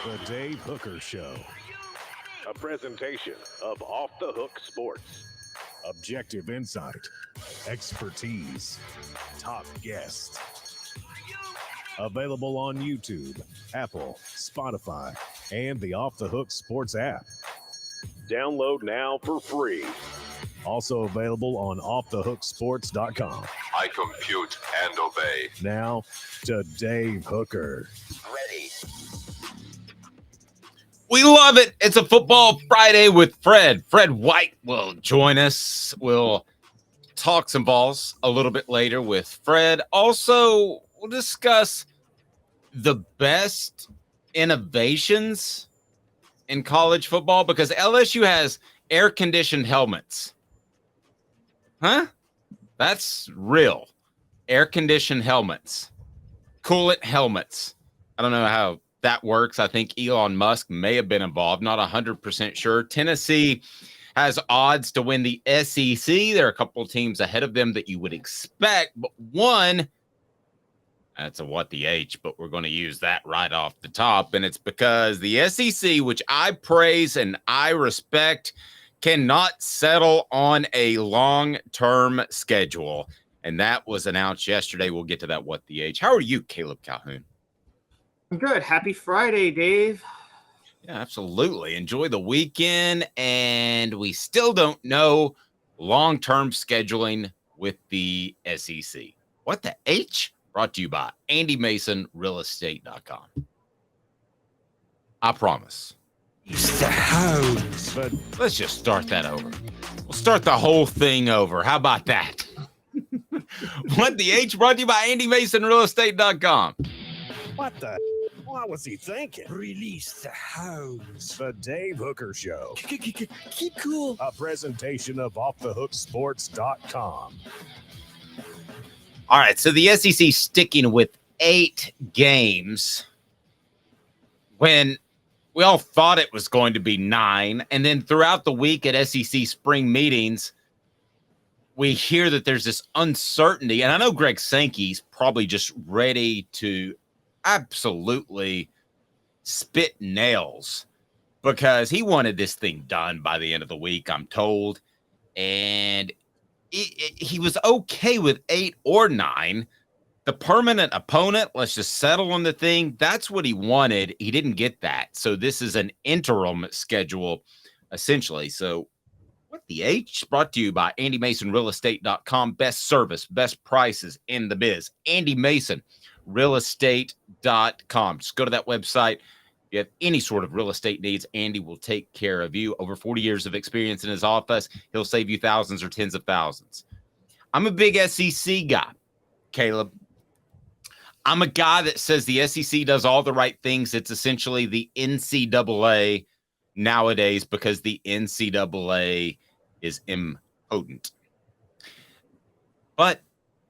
The Dave Hooker Show. A presentation of Off the Hook Sports. Objective insight, expertise, top guests. Available on YouTube, Apple, Spotify, and the Off the Hook Sports app. Download now for free. Also available on offthehooksports.com. I compute and obey. Now to Dave Hooker. Ready. We love it. It's a Football Friday with Fred. Fred White will join us. We'll talk some balls a little bit later with Fred. Also, we'll discuss the best innovations in college football because LSU has air-conditioned helmets. Huh? That's real. Air-conditioned helmets. Coolant helmets. I don't know how that works. I think Elon Musk may have been involved. Not 100% sure. Tennessee has odds to win the SEC. There are a couple of teams ahead of them that you would expect, but one, that's a what the H, but we're going to use that right off the top, and it's because the SEC, which I praise and I respect, cannot settle on a long-term schedule, and that was announced yesterday. We'll get to that what the H. How are you, Caleb Calhoun? I'm good. Happy Friday, Dave. Yeah, absolutely. Enjoy the weekend, and we still don't know long-term scheduling with the SEC. What the H? Brought to you by AndyMasonRealEstate.com. I promise. The hounds. But let's just start that over. We'll start the whole thing over. How about that? What the H? Brought to you by AndyMasonRealEstate.com. What the? What was he thinking? Release the hounds. The Dave Hooker Show. Keep cool. A presentation of offthehooksports.com. All right, so the SEC sticking with 8 games when we all thought it was going to be 9. And then throughout the week at SEC spring meetings, we hear that there's this uncertainty. And I know Greg Sankey's probably just ready to absolutely spit nails because he wanted this thing done by the end of the week, I'm told. And he was okay with 8 or 9. The permanent opponent, let's just settle on the thing. That's what he wanted. He didn't get that. So this is an interim schedule, essentially. So what the H? Brought to you by AndyMasonRealEstate.com. Best service, best prices in the biz. AndyMasonRealEstate.com. Just go to that website. If you have any sort of real estate needs, Andy will take care of you. Over 40 years of experience in his office. He'll save you thousands or tens of thousands. I'm a big SEC guy, Caleb. I'm a guy that says the SEC does all the right things. It's essentially the NCAA nowadays because the NCAA is impotent. But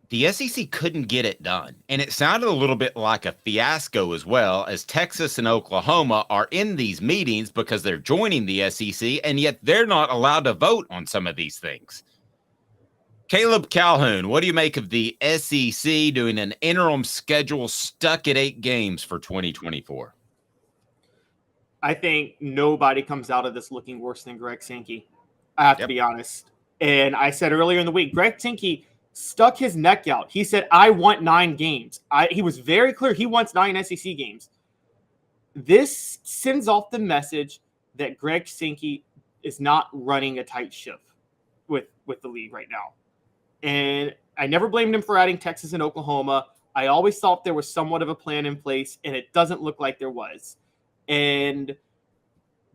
the SEC couldn't get it done. And it sounded a little bit like a fiasco as well, as Texas and Oklahoma are in these meetings because they're joining the SEC, and yet they're not allowed to vote on some of these things. Caleb Calhoun, what do you make of the SEC doing an interim schedule stuck at 8 games for 2024? I think nobody comes out of this looking worse than Greg Sankey. I have to be honest. And I said earlier in the week, Greg Sankey stuck his neck out. He said, I want 9 games. He was very clear. He wants 9 SEC games. This sends off the message that Greg Sankey is not running a tight ship with the league right now. And I never blamed him for adding Texas and Oklahoma. I always thought there was somewhat of a plan in place, and it doesn't look like there was. And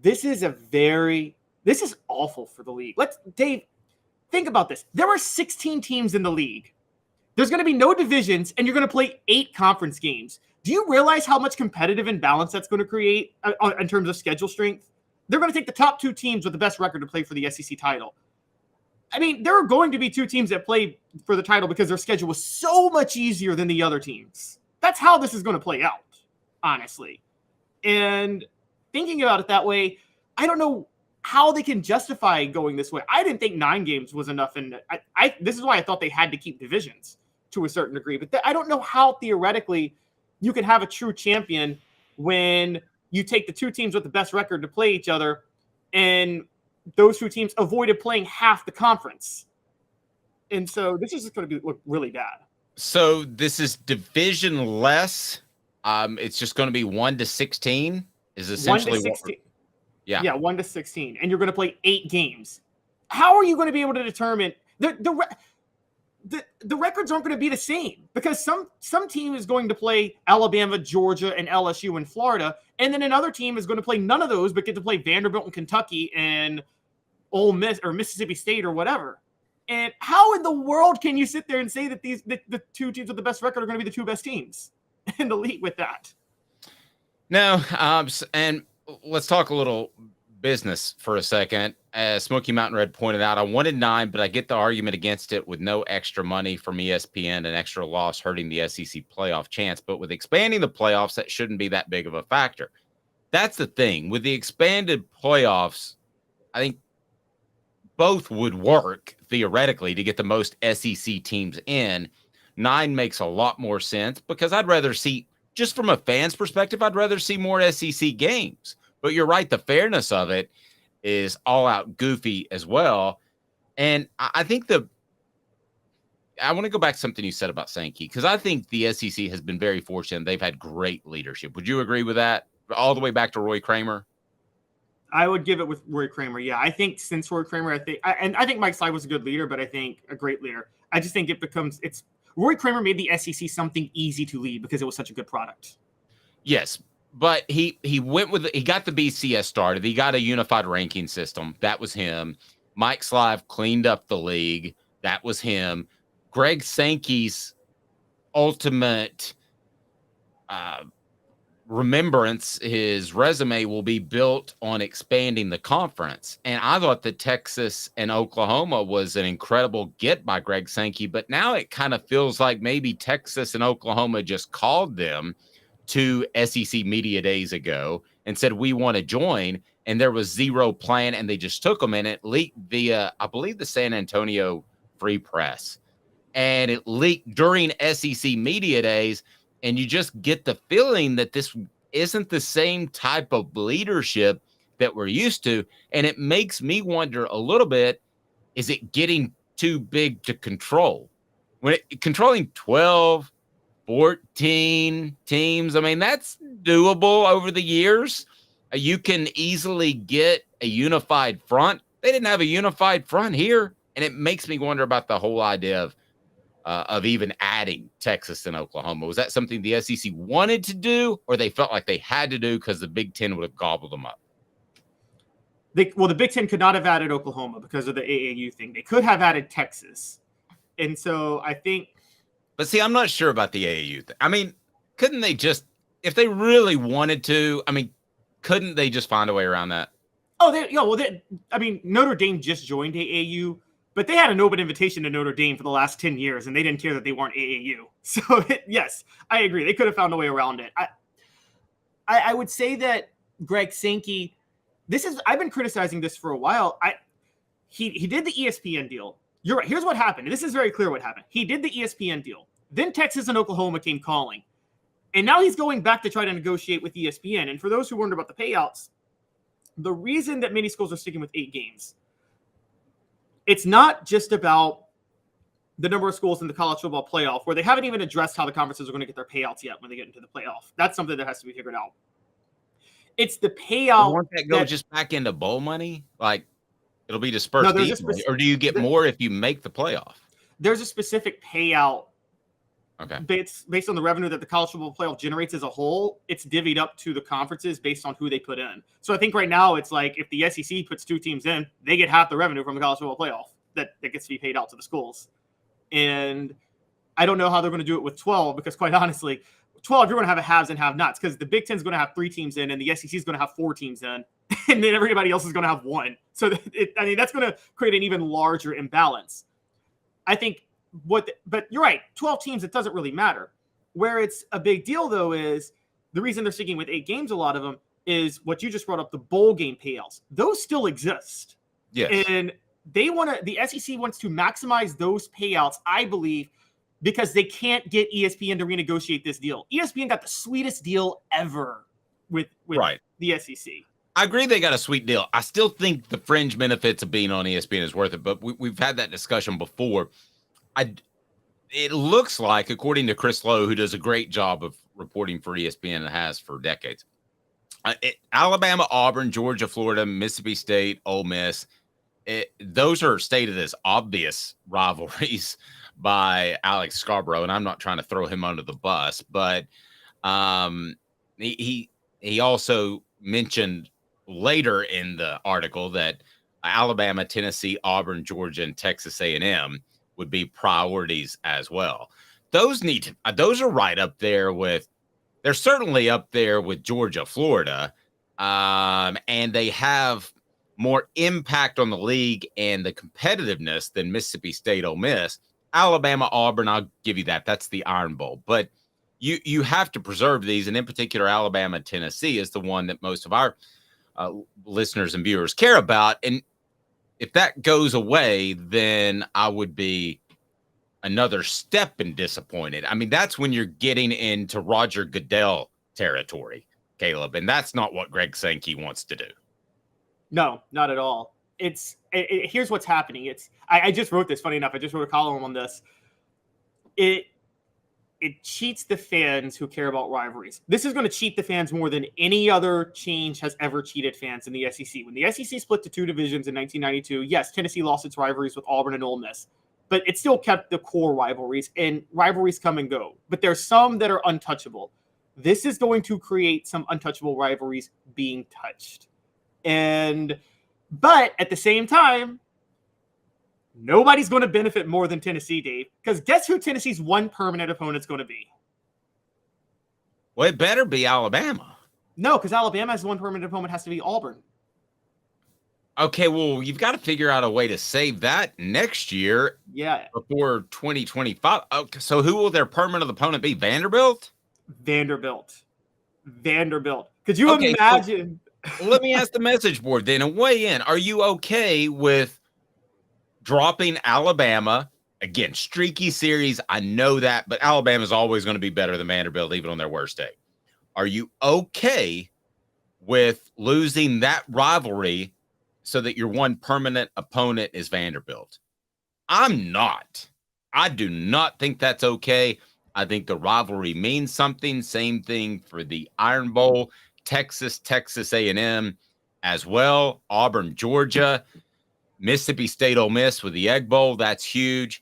this is awful for the league. Dave, think about this. There are 16 teams in the league. There's going to be no divisions, and you're going to play 8 conference games. Do you realize how much competitive imbalance that's going to create in terms of schedule strength? They're going to take the top 2 teams with the best record to play for the SEC title. I mean, there are going to be 2 teams that play for the title because their schedule was so much easier than the other teams. That's how this is going to play out, honestly. And thinking about it that way, I don't know how they can justify going this way. I didn't think 9 games was enough. And this is why I thought they had to keep divisions to a certain degree. But I don't know how theoretically you can have a true champion when you take the two teams with the best record to play each other, and those two teams avoided playing half the conference. And so this is just going to look really bad. So this is division less. It's just going to be 1 to 16 is essentially 1 to 16. Yeah, 1 to 16, and you're going to play 8 games. How are you going to be able to determine the records aren't going to be the same, because some team is going to play Alabama, Georgia, and LSU and Florida, and then another team is going to play none of those but get to play Vanderbilt and Kentucky and Ole Miss or Mississippi State or whatever. And how in the world can you sit there and say that the two teams with the best record are going to be the two best teams in the league with that? No, and let's talk a little business for a second. As Smoky Mountain Red pointed out, I wanted 9, but I get the argument against it with no extra money from ESPN and extra loss hurting the SEC playoff chance. But with expanding the playoffs, that shouldn't be that big of a factor. That's the thing. With the expanded playoffs, I think both would work theoretically to get the most SEC teams in. 9 makes a lot more sense, because I'd rather see, just from a fan's perspective, I'd rather see more SEC games. But you're right, the fairness of it is all out goofy as well. And I think I want to go back to something you said about Sankey, because I think the SEC has been very fortunate. They've had great leadership. Would you agree with that? All the way back to Roy Kramer? I would give it with Roy Kramer. Yeah, I think since Roy Kramer, I think Mike Sly was a good leader, but I think a great leader. I just think Roy Kramer made the SEC something easy to lead because it was such a good product. Yes, but he got the BCS started. He got a unified ranking system. That was him. Mike Sly cleaned up the league. That was him. Greg Sankey's ultimate remembrance, his resume will be built on expanding the conference. And I thought that Texas and Oklahoma was an incredible get by Greg Sankey, but now it kind of feels like maybe Texas and Oklahoma just called them to SEC media days ago and said, we want to join. And there was zero plan, and they just took them, and it leaked via, I believe, the San Antonio Free Press. And it leaked during SEC media days. And you just get the feeling that this isn't the same type of leadership that we're used to. And it makes me wonder a little bit, is it getting too big to control? Controlling 12, 14 teams, I mean, that's doable over the years. You can easily get a unified front. They didn't have a unified front here. And it makes me wonder about the whole idea of even adding Texas and Oklahoma. Was that something the SEC wanted to do, or they felt like they had to do because the Big Ten would have gobbled them up? The Big Ten could not have added Oklahoma because of the AAU thing. They could have added Texas. And so I think... But see, I'm not sure about the AAU thing. I mean, couldn't they just, if they really wanted to, I mean, couldn't they just find a way around that? Notre Dame just joined AAU, but they had an open invitation to Notre Dame for the last 10 years, and they didn't care that they weren't AAU. So, yes, I agree. They could have found a way around it. I would say that Greg Sankey, I've been criticizing this for a while. He did the ESPN deal. You're right. Here's what happened. And this is very clear what happened. He did the ESPN deal. Then Texas and Oklahoma came calling. And now he's going back to try to negotiate with ESPN. And for those who wonder about the payouts, the reason that many schools are sticking with 8 games, it's not just about the number of schools in the college football playoff, where they haven't even addressed how the conferences are going to get their payouts yet when they get into the playoff. That's something that has to be figured out. It's the payout. Won't that go just back into bowl money? Like, it'll be dispersed evenly, or do you get more if you make the playoff? There's a specific payout. Okay. Based on the revenue that the college football playoff generates as a whole, it's divvied up to the conferences based on who they put in. So I think right now it's like if the SEC puts 2 teams in, they get half the revenue from the college football playoff that gets to be paid out to the schools. And I don't know how they're going to do it with 12, because quite honestly, 12, you're going to have a haves and have-nots, because the Big Ten is going to have 3 teams in and the SEC is going to have 4 teams in, and then everybody else is going to have 1. So that's going to create an even larger imbalance. I think but you're right, 12 teams, it doesn't really matter. Where it's a big deal, though, is the reason they're sticking with 8 games, a lot of them, is what you just brought up, the bowl game payouts. Those still exist. Yes. And the SEC wants to maximize those payouts, I believe, because they can't get ESPN to renegotiate this deal. ESPN got the sweetest deal ever with Right. the SEC. I agree they got a sweet deal. I still think the fringe benefits of being on ESPN is worth it, but we've had that discussion before. It looks like, according to Chris Lowe, who does a great job of reporting for ESPN and has for decades, Alabama, Auburn, Georgia, Florida, Mississippi State, Ole Miss, those are stated as obvious rivalries by Alex Scarborough, and I'm not trying to throw him under the bus, but he also mentioned later in the article that Alabama, Tennessee, Auburn, Georgia, and Texas A&M would be priorities as well. Those are right up there with. They're certainly up there with Georgia, Florida, and they have more impact on the league and the competitiveness than Mississippi State, Ole Miss. Alabama, Auburn, I'll give you that. That's the Iron Bowl. But you have to preserve these, and in particular, Alabama, Tennessee is the one that most of our listeners and viewers care about. And if that goes away, then I would be another step in disappointed. I mean, that's when you're getting into Roger Goodell territory, Caleb, and that's not what Greg Sankey wants to do. No, not at all. Here's what's happening. I just wrote this. Funny enough, I just wrote a column on this. It cheats the fans who care about rivalries. This is going to cheat the fans more than any other change has ever cheated fans in the SEC. When the SEC split to two divisions in 1992, yes, Tennessee lost its rivalries with Auburn and Ole Miss, but it still kept the core rivalries, and rivalries come and go. But there's some that are untouchable. This is going to create some untouchable rivalries being touched. But at the same time, nobody's going to benefit more than Tennessee, Dave, because guess who Tennessee's one permanent opponent's going to be? Well, it better be Alabama. No, because Alabama's one permanent opponent has to be Auburn. Okay, well, you've got to figure out a way to save that next year. Yeah. Before 2025. Okay, so who will their permanent opponent be? Vanderbilt? Vanderbilt. Could you imagine? So let me ask the message board then and weigh in. Are you okay with dropping Alabama? Again, streaky series. I know that, but Alabama's always going to be better than Vanderbilt, even on their worst day. Are you okay with losing that rivalry so that your one permanent opponent is Vanderbilt? I'm not. I do not think that's okay. I think the rivalry means something. Same thing for the Iron Bowl, Texas A&M as well, Auburn, Georgia, Mississippi State, Ole Miss with the Egg Bowl. That's huge.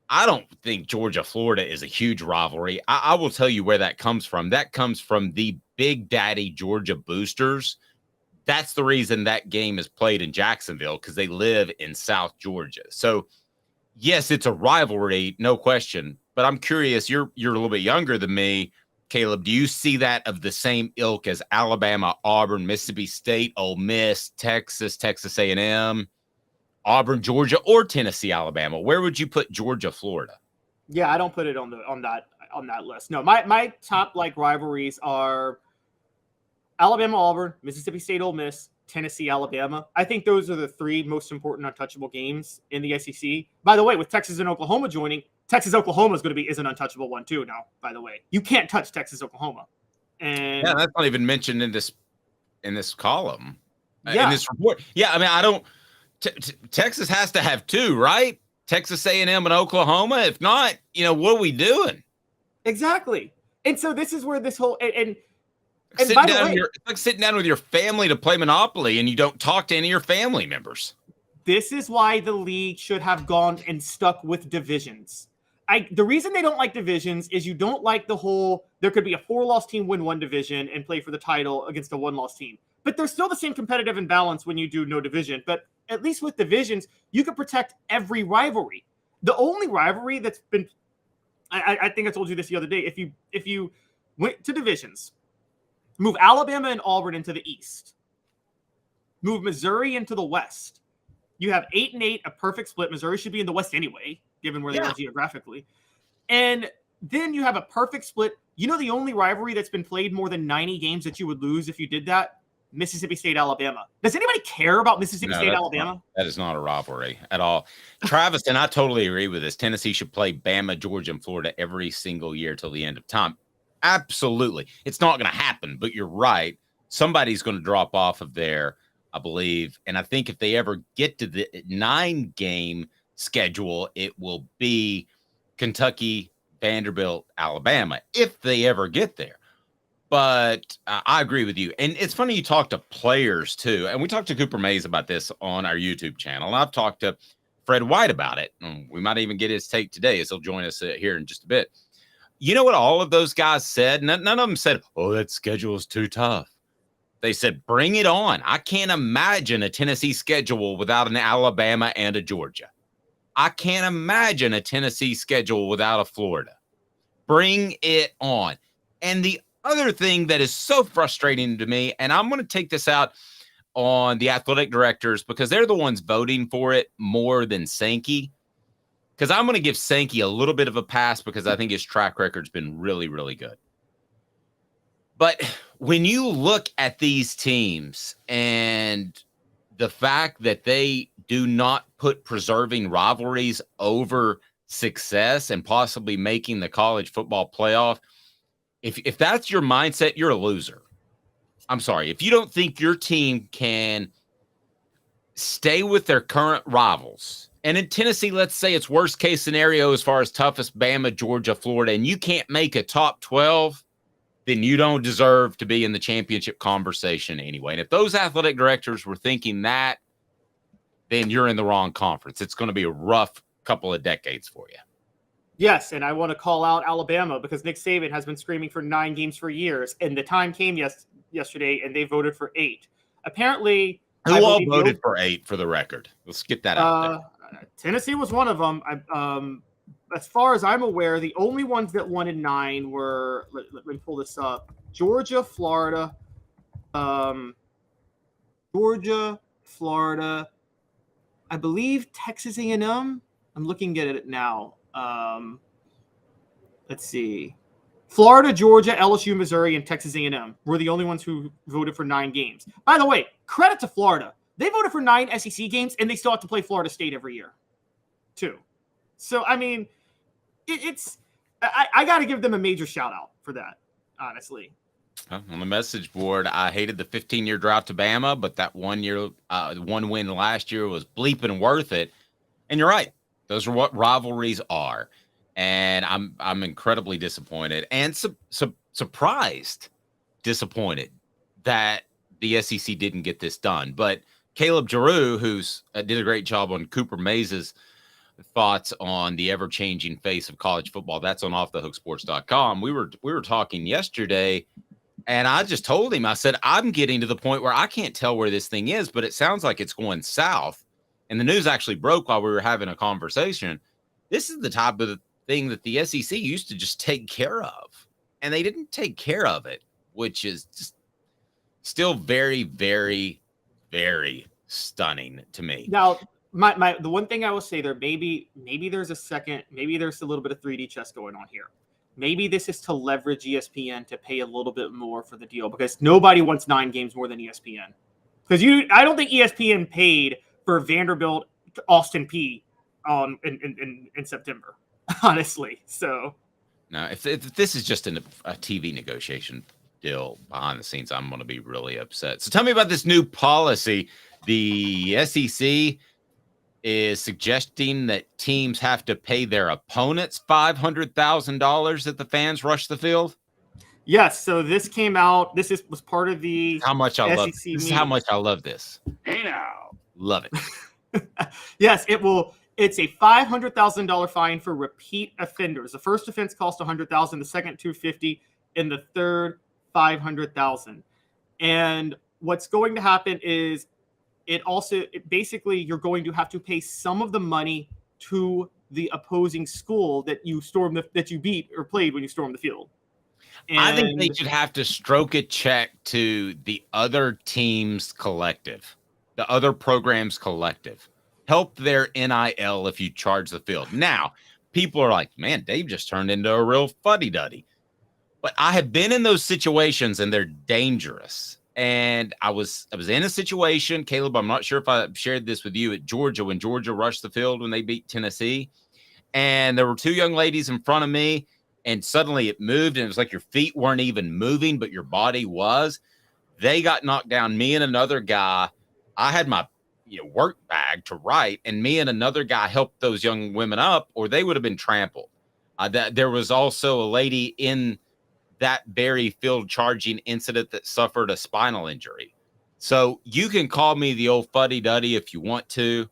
I don't think Georgia, Florida is a huge rivalry. I will tell you where that comes from. That comes from the Big Daddy Georgia boosters. That's the reason that game is played in Jacksonville, because they live in South Georgia. So, yes, it's a rivalry, no question. But I'm curious, you're a little bit younger than me, Caleb. Do you see that of the same ilk as Alabama, Auburn, Mississippi State, Ole Miss, Texas A&M, Auburn, Georgia, or Tennessee, Alabama? Where would you put Georgia, Florida? Yeah, I don't put it on that list. No, my top rivalries are Alabama, Auburn, Mississippi State, Ole Miss, Tennessee, Alabama. I think those are the three most important untouchable games in the SEC. By the way, with Texas and Oklahoma joining, Texas-Oklahoma is an untouchable one too now, by the way. You can't touch Texas-Oklahoma. And yeah, that's not even mentioned in this column, in this report. Yeah, I mean, I don't Texas has to have two, right? Texas A&M and Oklahoma. If not, what are we doing? Exactly. And so this is where this whole and it's like sitting down with your family to play Monopoly and you don't talk to any of your family members. This is why the league should have gone and stuck with divisions. The reason they don't like divisions is you don't like the whole, there could be a 4-loss team win one division and play for the title against a 1-loss team. But there's still the same competitive imbalance when you do no division. But at least with divisions, you can protect every rivalry. The only rivalry that's been, I think I told you this the other day, if you went to divisions, move Alabama and Auburn into the East, move Missouri into the West, you have 8-8, a perfect split. Missouri should be in the West anyway, given where they are geographically. And then you have a perfect split. The only rivalry that's been played more than 90 games that you would lose if you did that? Mississippi State, Alabama. Does anybody care about Mississippi State, Alabama? That is not a rivalry at all. Travis, and I totally agree with this. Tennessee should play Bama, Georgia, and Florida every single year till the end of time. Absolutely. It's not going to happen, but you're right. somebody's going to drop off of there, I believe. And I think if they ever get to the 9-game schedule, it will be Kentucky, Vanderbilt, Alabama, if they ever get there. But I agree with you. And it's funny you talk to players, too. And we talked to Cooper Mays about this on our YouTube channel. And I've talked to Fred White about it. And we might even get his take today as he'll join us here in just a bit. You know what all of those guys said? None of them said, oh, that schedule is too tough. They said, bring it on. I can't imagine a Tennessee schedule without an Alabama and a Georgia. I can't imagine a Tennessee schedule without a Florida. Bring it on. And the other thing that is so frustrating to me, and I'm going to take this out on the athletic directors because they're the ones voting for it more than Sankey. Because I'm going to give Sankey a little bit of a pass because I think his track record's been really, really good. But when you look at these teams and the fact that they do not put preserving rivalries over success and possibly making the college football playoff, if that's your mindset, you're a loser. I'm sorry. If you don't think your team can stay with their current rivals, and in Tennessee, let's say it's worst case scenario as far as toughest Bama, Georgia, Florida, and you can't make a top 12, then you don't deserve to be in the championship conversation anyway. And if those athletic directors were thinking that, then you're in the wrong conference. It's going to be a rough couple of decades for you. Yes, and I want to call out Alabama because Nick Saban has been screaming for 9 games for years, and the time came yesterday, and they voted for 8. Apparently, who all voted for 8 for the record? Let's get that out there. Tennessee was one of them. As far as I'm aware, the only ones that wanted 9 were, let me pull this up, Georgia, Florida, I believe Texas A&M. I'm looking at it now. Let's see. Florida, Georgia, LSU, Missouri, and Texas A&M were the only ones who voted for 9 games. By the way, credit to Florida. They voted for 9 SEC games, and they still have to play Florida State every year, too. So, I mean, I got to give them a major shout-out for that, honestly. On the message board, I hated the 15-year drought to Bama, but that 1 win last year was bleeping worth it. And you're right. Those are what rivalries are. And I'm incredibly disappointed and surprised, disappointed that the SEC didn't get this done. But Caleb Giroux, who's did a great job on Cooper Mays' thoughts on the ever-changing face of college football, that's on offthehooksports.com. We were talking yesterday, and I just told him, I said, I'm getting to the point where I can't tell where this thing is, but it sounds like it's going south. And the news actually broke while we were having a conversation. This is the type of thing that the SEC used to just take care of, and they didn't take care of it, which is just still very, very, very stunning to me. Now, the one thing I will say there, maybe there's a little bit of 3D chess going on here. Maybe this is to leverage ESPN to pay a little bit more for the deal because nobody wants 9 games more than ESPN. Because I don't think ESPN paid for Vanderbilt, Austin P in September, honestly. So, now, if this is just a TV negotiation deal behind the scenes, I'm going to be really upset. So, tell me about this new policy. The SEC is suggesting that teams have to pay their opponents $500,000 if the fans rush the field. Yes. So this came out. This was part of the how much I love. SEC This is how much I love this. Hey now. Love it. Yes, it will. It's a $500,000 fine for repeat offenders. The first offense cost $100,000, the second $250,000, and the third $500,000. And what's going to happen is basically you're going to have to pay some of the money to the opposing school that you beat or played when you stormed the field. And I think they should have to stroke a check to the other team's collective, the other program's collective. Help their NIL if you charge the field. Now, people are like, man, Dave just turned into a real fuddy-duddy. But I have been in those situations, and they're dangerous. And I was in a situation, Caleb, I'm not sure if I shared this with you, at Georgia, when Georgia rushed the field when they beat Tennessee. And there were 2 young ladies in front of me, and suddenly it moved, and it was like your feet weren't even moving, but your body was. They got knocked down. Me and another guy, I had my work bag to write, and me and another guy helped those young women up, or they would have been trampled. There was also a lady in that very field charging incident that suffered a spinal injury. So you can call me the old fuddy-duddy if you want to,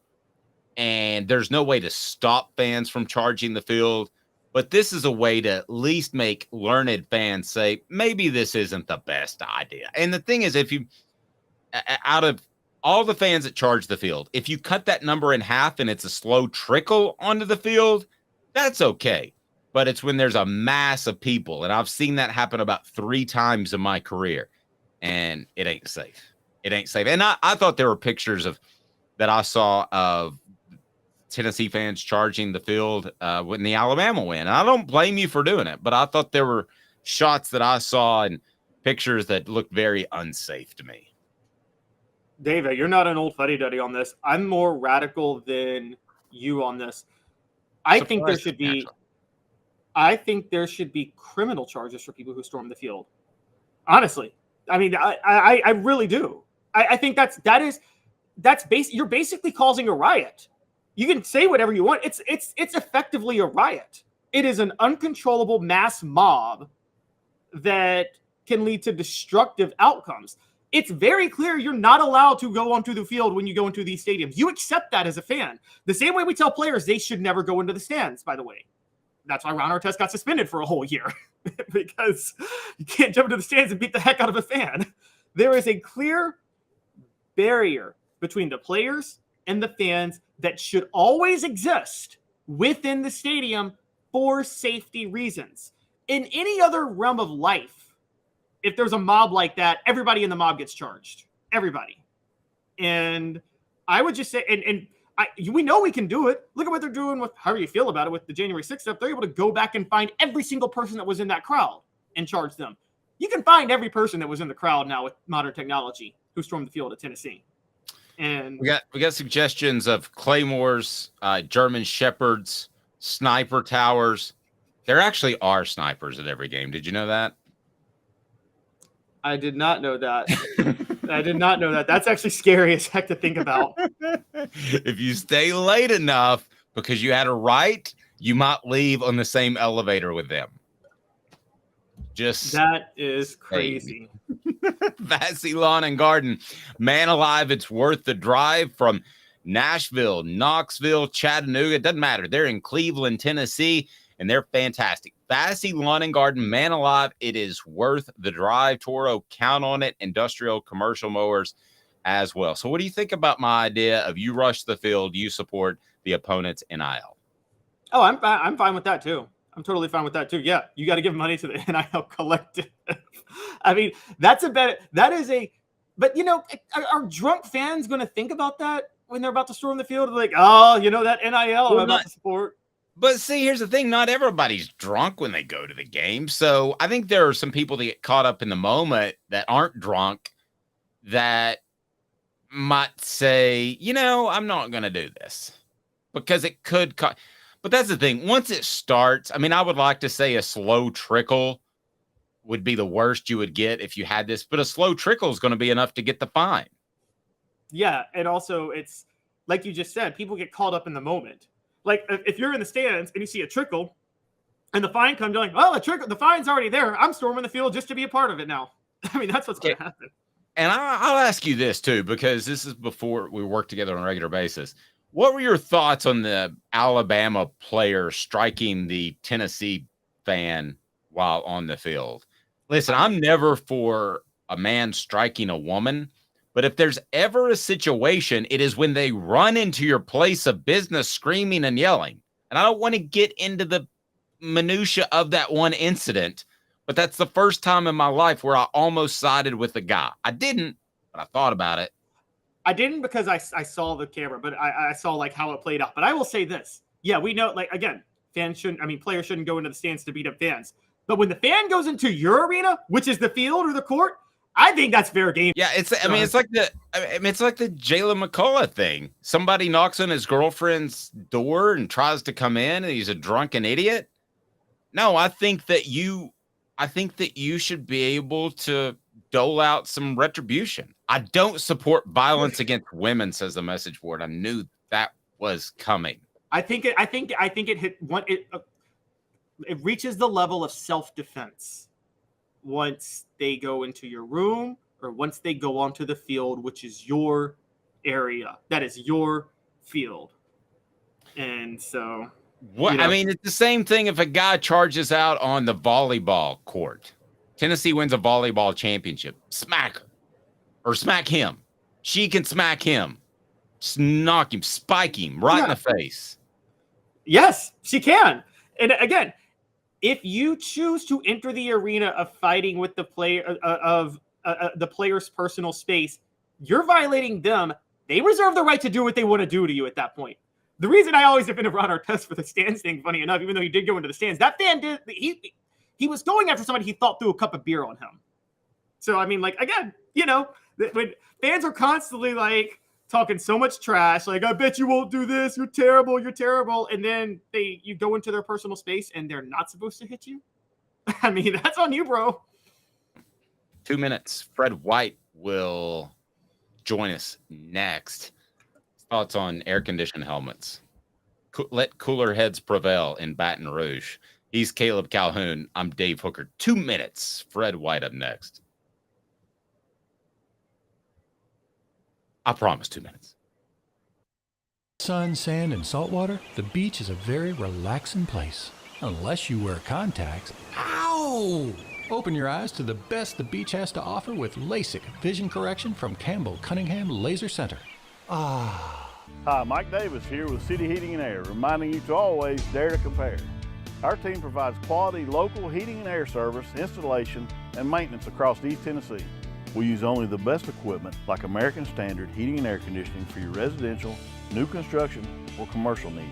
and there's no way to stop fans from charging the field, but this is a way to at least make learned fans say, maybe this isn't the best idea. And the thing is, if you, out of all the fans that charge the field, if you cut that number in half and it's a slow trickle onto the field, that's okay. But it's when there's a mass of people, and I've seen that happen about 3 times in my career, and it ain't safe. It ain't safe. And I thought there were pictures that I saw of Tennessee fans charging the field when the Alabama win. And I don't blame you for doing it, but I thought there were shots that I saw and pictures that looked very unsafe to me. David, you're not an old fuddy-duddy on this. I'm more radical than you on this. I think there should be criminal charges for people who storm the field. Honestly, I mean, I really do. I think you're basically causing a riot. You can say whatever you want. It's effectively a riot. It is an uncontrollable mass mob that can lead to destructive outcomes. It's very clear you're not allowed to go onto the field when you go into these stadiums. You accept that as a fan. The same way we tell players they should never go into the stands, by the way. That's why Ron Artest got suspended for a whole year, because you can't jump into the stands and beat the heck out of a fan. There is a clear barrier between the players and the fans that should always exist within the stadium for safety reasons. In any other realm of life, if there's a mob like that, everybody in the mob gets charged. Everybody. And I would just say, we know we can do it. Look at what they're doing with, however you feel about it, with the January 6th stuff. They're able to go back and find every single person that was in that crowd and charge them. You can find every person that was in the crowd now with modern technology who stormed the field at Tennessee. And we got suggestions of claymores, German shepherds, sniper towers. There actually are snipers at every game. Did you know that? I did not know that. I did not know that. That's actually scary as heck to think about. If you stay late enough because you had a right, you might leave on the same elevator with them. That is crazy. Vassy Lawn and Garden, man alive, it's worth the drive from Nashville, Knoxville, Chattanooga. It doesn't matter. They're in Cleveland, Tennessee, and they're fantastic. Vassy Lawn and Garden, man alive, it is worth the drive. Toro, count on it. Industrial, commercial mowers as well. So what do you think about my idea of you rush the field, you support the opponent's NIL? Oh, I'm fine with that too. I'm totally fine with that too. Yeah, you got to give money to the NIL collective. I mean, but are drunk fans going to think about that when they're about to storm the field? Like, oh, that NIL I'm about to support. But see, here's the thing. Not everybody's drunk when they go to the game. So I think there are some people that get caught up in the moment that aren't drunk that might say, I'm not going to do this because it could But that's the thing. Once it starts, I mean, I would like to say a slow trickle would be the worst you would get if you had this, but a slow trickle is going to be enough to get the fine. Yeah, and also it's like you just said, people get caught up in the moment. Like if you're in the stands and you see a trickle and the fine comes, you're like, well, the fine's already there. I'm storming the field just to be a part of it now. I mean, that's what's going to happen. And I'll ask you this too, because this is before we work together on a regular basis. What were your thoughts on the Alabama player striking the Tennessee fan while on the field? Listen, I'm never for a man striking a woman, but if there's ever a situation, it is when they run into your place of business screaming and yelling. And I don't want to get into the minutia of that one incident, but that's the first time in my life where I almost sided with the guy. I didn't, but I thought about it. I didn't because I saw the camera, but I saw like how it played out. But I will say this. Yeah, we know, like, again, players shouldn't go into the stands to beat up fans. But when the fan goes into your arena, which is the field or the court, I think that's fair game. Yeah, it's like the Jalen McCullough thing. Somebody knocks on his girlfriend's door and tries to come in, and he's a drunken idiot. No, I think that you should be able to dole out some retribution. I don't support violence against women, says the message board. I knew that was coming. I think it hit one. It reaches the level of self-defense once they go into your room or once they go onto the field, which is your area. That is your field. And so, what I mean, it's the same thing if a guy charges out on the volleyball court. Tennessee wins a volleyball championship. Smack her or smack him. She can smack him. Just knock him, spike him right in the face. Yes, she can. And again, if you choose to enter the arena of fighting with the player the player's personal space, you're violating them. They reserve the right to do what they want to do to you at that point. The reason I always defended Ron Artest for the stands thing, funny enough, even though he did go into the stands, that fan did. He was going after somebody he thought threw a cup of beer on him. So I mean, like, again, when fans are constantly like talking so much trash, like, I bet you won't do this, you're terrible, and then you go into their personal space and they're not supposed to hit you. I mean, that's on you, bro. 2 minutes. Fred White will join us next. Thoughts on air-conditioned helmets. Let cooler heads prevail in Baton Rouge. He's Caleb Calhoun. I'm Dave Hooker. 2 minutes. Fred White up next. I promise 2 minutes. Sun, sand, and salt water, the beach is a very relaxing place. Unless you wear contacts. Ow! Open your eyes to the best the beach has to offer with LASIK vision correction from Campbell Cunningham Laser Center. Ah. Hi, Mike Davis here with City Heating and Air, reminding you to always dare to compare. Our team provides quality local heating and air service, installation, and maintenance across East Tennessee. We use only the best equipment like American Standard heating and air conditioning for your residential, new construction, or commercial needs.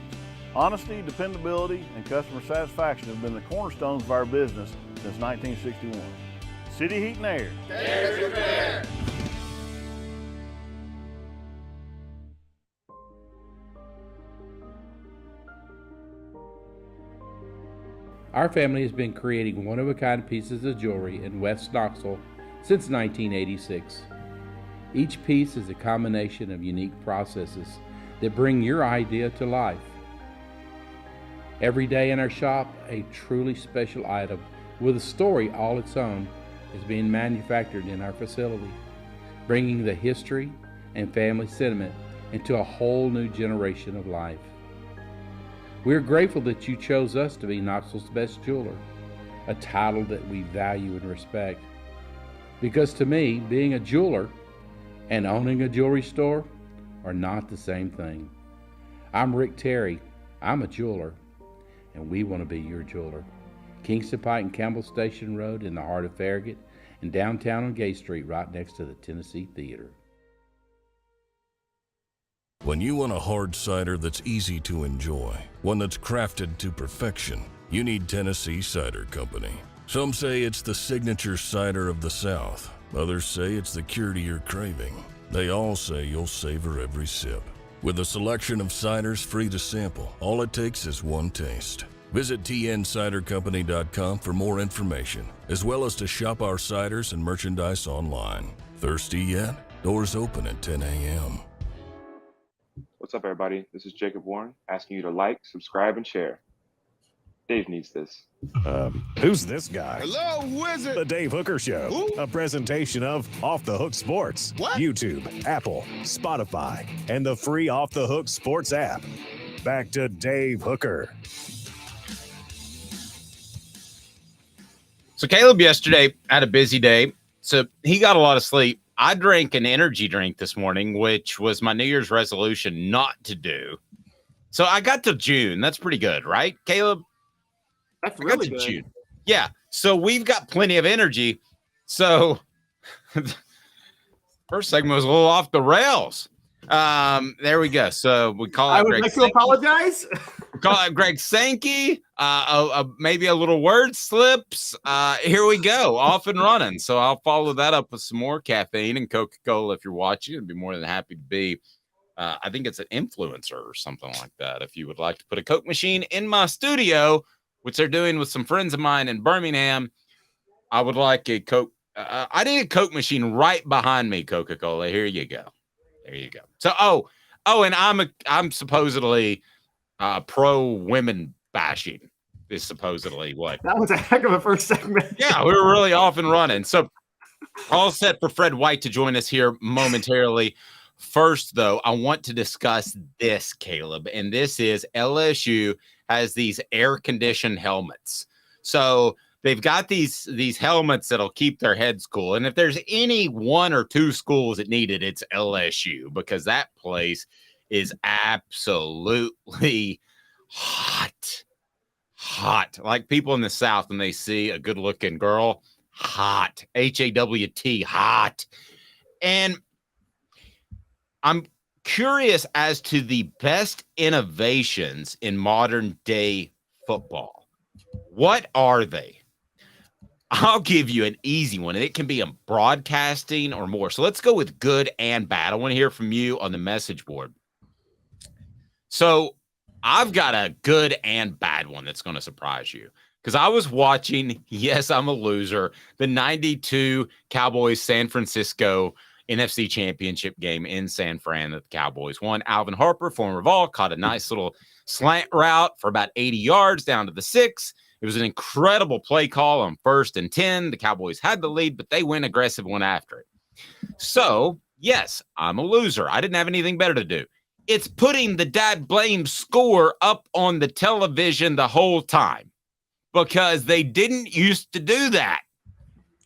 Honesty, dependability, and customer satisfaction have been the cornerstones of our business since 1961. City Heat and Air. Dare to compare. Our family has been creating one-of-a-kind pieces of jewelry in West Knoxville since 1986. Each piece is a combination of unique processes that bring your idea to life. Every day in our shop, a truly special item with a story all its own is being manufactured in our facility, bringing the history and family sentiment into a whole new generation of life. We are grateful that you chose us to be Knoxville's best jeweler, a title that we value and respect. Because to me, being a jeweler and owning a jewelry store are not the same thing. I'm Rick Terry. I'm a jeweler, and we want to be your jeweler. Kingston Pike and Campbell Station Road in the heart of Farragut, and downtown on Gay Street right next to the Tennessee Theater. When you want a hard cider that's easy to enjoy, one that's crafted to perfection, you need Tennessee Cider Company. Some say it's the signature cider of the South. Others say it's the cure to your craving. They all say you'll savor every sip. With a selection of ciders free to sample, all it takes is one taste. Visit tncidercompany.com for more information, as well as to shop our ciders and merchandise online. Thirsty yet? Doors open at 10 a.m. What's up, everybody? This is Jacob Warren, asking you to like, subscribe, and share. Dave needs this. Who's this guy? Hello, wizard. The Dave Hooker Show, Who? a presentation of Off the Hook Sports. What? YouTube, Apple, Spotify, and the free Off the Hook Sports app. Back to Dave Hooker. So Caleb yesterday had a busy day, so he got a lot of sleep. I drank an energy drink this morning, which was my New Year's resolution not to do. So I got to June. That's pretty good, right, Caleb? That's really good. June. Yeah. So we've got plenty of energy. So first segment was a little off the rails. There we go. So we call I out would Greg like to Sankey. apologize. Call out Greg Sankey. Maybe a little word slips. Here we go. Off and running. So I'll follow that up with some more caffeine and Coca-Cola. If you're watching, I'd be more than happy to be. I think it's an influencer or something like that. If you would like to put a Coke machine in my studio, which they're doing with some friends of mine in Birmingham, I would like a Coke I need a Coke machine right behind me, Coca-Cola. Here you go. There you go. So, and I'm supposedly pro women bashing is supposedly what. That was a heck of a first segment. Yeah, we were really off and running. So all set for Fred White to join us here momentarily. First, though, I want to discuss this, Caleb, and this is LSU has these air-conditioned helmets. So they've got these helmets that'll keep their heads cool. And if there's any one or two schools that need it, it's LSU, because that place is absolutely hot. Like people in the South, when they see a good-looking girl, hot. HAWT, hot. And I'm curious as to the best innovations in modern day football. What are they? I'll give you an easy one, and it can be in broadcasting or more. So let's go with good and bad. I want to hear from you on the message board. So I've got a good and bad one that's going to surprise you, because I was watching, yes, I'm a loser, the 92 Cowboys San Francisco NFC Championship game in San Fran that the Cowboys won. Alvin Harper, former Vol, caught a nice little slant route for about 80 yards down to the 6. It was an incredible play call on 1st and 10. The Cowboys had the lead, but they went aggressive one after it. So, yes, I'm a loser. I didn't have anything better to do. It's putting the dad blame score up on the television the whole time, because they didn't used to do that.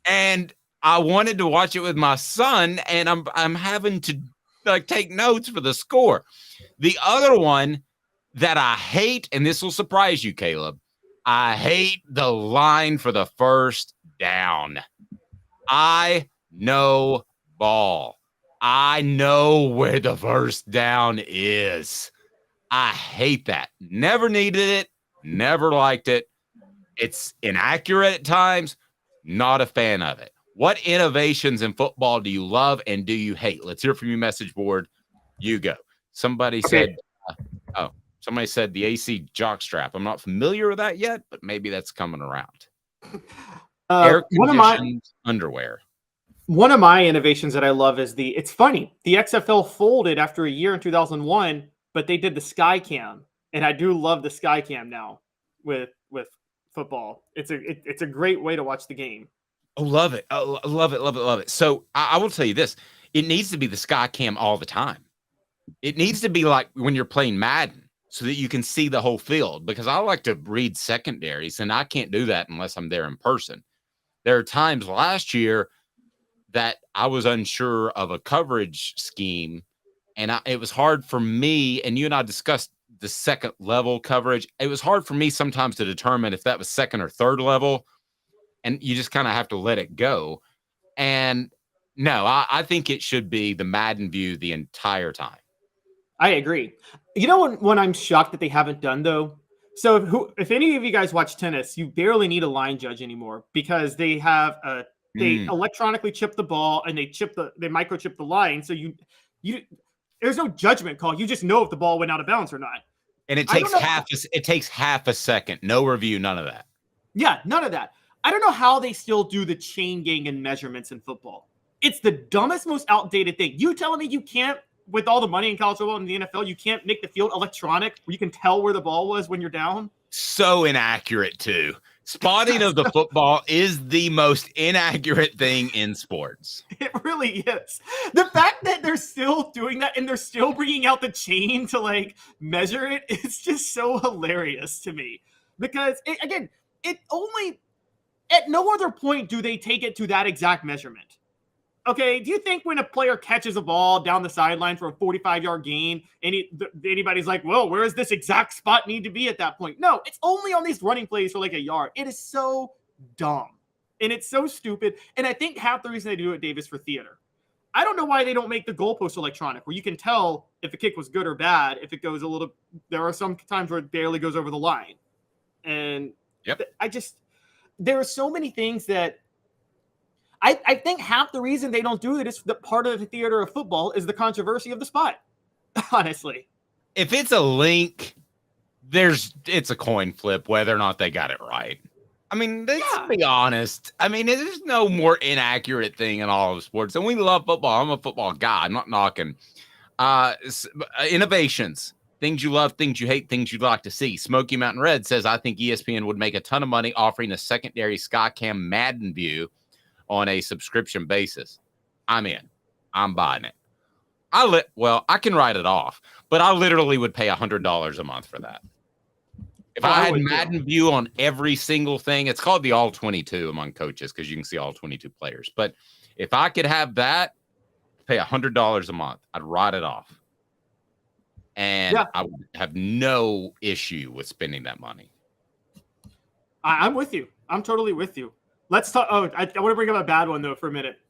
And I wanted to watch it with my son, and I'm having to take notes for the score. The other one that I hate, and this will surprise you, Caleb, I hate the line for the first down. I know ball. I know where the first down is. I hate that. Never needed it. Never liked it. It's inaccurate at times. Not a fan of it. What innovations in football do you love and do you hate? Let's hear from your message board. You go. Somebody said, somebody said the AC jockstrap. I'm not familiar with that yet, but maybe that's coming around. Air-conditioned underwear. One of my innovations that I love is it's funny. The XFL folded after a year in 2001, but they did the Sky Cam. And I do love the Sky Cam now with football. It's a great way to watch the game. Oh, love it. Oh, love it. So I will tell you this. It needs to be the Sky Cam all the time. It needs to be like when you're playing Madden so that you can see the whole field, because I like to read secondaries, and I can't do that unless I'm there in person. There are times last year that I was unsure of a coverage scheme, and it was hard for me, and you and I discussed the second level coverage. It was hard for me sometimes to determine if that was second or third level, and you just kind of have to let it go. And no, I think it should be the Madden view the entire time. I agree. You know when I'm shocked that they haven't done, though? So if any of you guys watch tennis, you barely need a line judge anymore, because they have they electronically chip the ball, and they microchip the line. So you there's no judgment call. You just know if the ball went out of bounds or not. And it takes half a second. No review, none of that. Yeah, none of that. I don't know how they still do the chain gang and measurements in football. It's the dumbest, most outdated thing. You telling me you can't, with all the money in college football and the NFL, you can't make the field electronic where you can tell where the ball was when you're down? So inaccurate, too. Spotting of the football is the most inaccurate thing in sports. It really is. The fact that they're still doing that and they're still bringing out the chain to measure it, it's just so hilarious to me. Because, at no other point do they take it to that exact measurement. Okay, do you think when a player catches a ball down the sideline for a 45-yard gain, anybody's like, well, where does this exact spot need to be at that point? No, it's only on these running plays for a yard. It is so dumb, and it's so stupid. And I think half the reason they do it, Dave, is for theater. I don't know why they don't make the goalpost electronic, where you can tell if a kick was good or bad. If it goes there are some times where it barely goes over the line. And there are so many things that I think half the reason they don't do it is the part of the theater of football is the controversy of the spot. Honestly, if it's a link, it's a coin flip whether or not they got it right. I mean, let's be honest. I mean, there's no more inaccurate thing in all of sports. And we love football. I'm a football guy. I'm not knocking. Innovations, things you love, things you hate, things you'd like to see. Smoky Mountain Red says, I think ESPN would make a ton of money offering a secondary Skycam Madden view on a subscription basis. I'm in. I'm buying it. I can write it off, but I literally would pay $100 a month for that. If I had Madden view on every single thing, it's called the All 22 among coaches because you can see all 22 players. But if I could have that, pay $100 a month, I'd write it off. And I would have no issue with spending that money. I'm with you. I'm totally with you. Let's talk. Oh, I want to bring up a bad one, though, for a minute.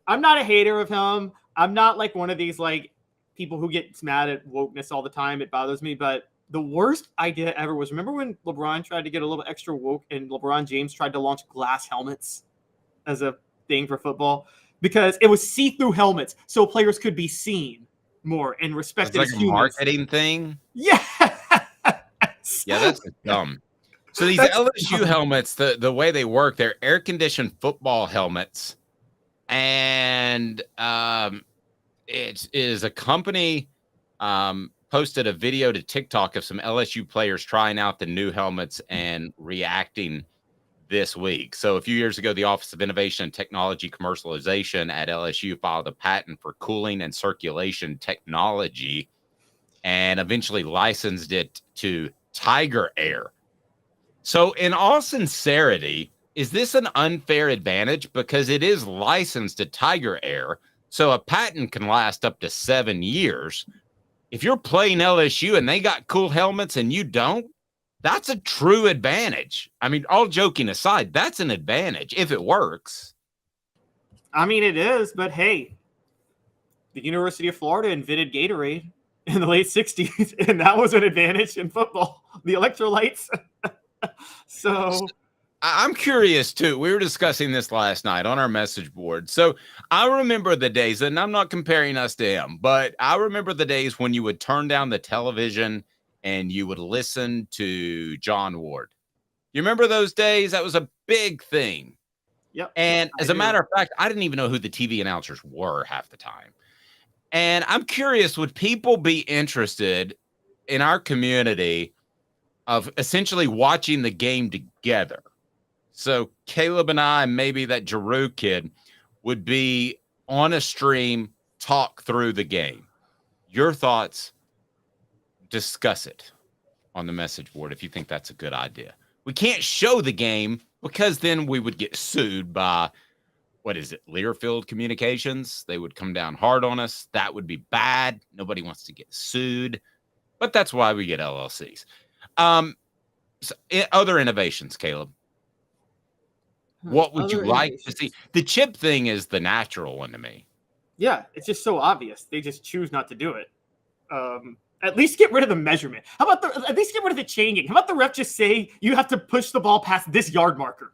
I'm not a hater of him. I'm not like one of these like people who gets mad at wokeness all the time. It bothers me. But the worst idea ever was, remember when LeBron tried to get a little extra woke and LeBron James tried to launch glass helmets as a thing for football? Because it was see-through helmets so players could be seen more and respected as humans. Like a marketing thing? Yeah. Yeah, that's dumb. So these LSU helmets, the way they work, they're air-conditioned football helmets. And it is a company posted a video to TikTok of some LSU players trying out the new helmets and reacting this week. So a few years ago, the Office of Innovation and Technology Commercialization at LSU filed a patent for cooling and circulation technology and eventually licensed it to Tiger Air. So in all sincerity, is this an unfair advantage? Because it is licensed to Tiger Air, so a patent can last up to 7 years. If you're playing LSU and they got cool helmets and you don't, that's a true advantage. I mean, all joking aside, that's an advantage if it works. I mean, it is, but hey, the University of Florida invented Gatorade in the late 60s, and that was an advantage in football, the electrolytes. So I'm curious, too. We were discussing this last night on our message board. So I remember the days, and I'm not comparing us to him, but I remember the days when you would turn down the television and you would listen to John Ward. You remember those days? That was a big thing. Yep. And as a matter of fact, I didn't even know who the TV announcers were half the time. And I'm curious, would people be interested in our community of essentially watching the game together? So Caleb and I, maybe that Giroux kid, would be on a stream, talk through the game. Your thoughts? Discuss it on the message board if you think that's a good idea. We can't show the game because then we would get sued by, what is it, Learfield Communications? They would come down hard on us. That would be bad. Nobody wants to get sued, but that's why we get LLCs. Other innovations, Caleb. What would you like to see? The chip thing is the natural one to me. Yeah, it's just so obvious. They just choose not to do it. At least get rid of the measurement. How about at least get rid of the changing? How about the ref just say you have to push the ball past this yard marker?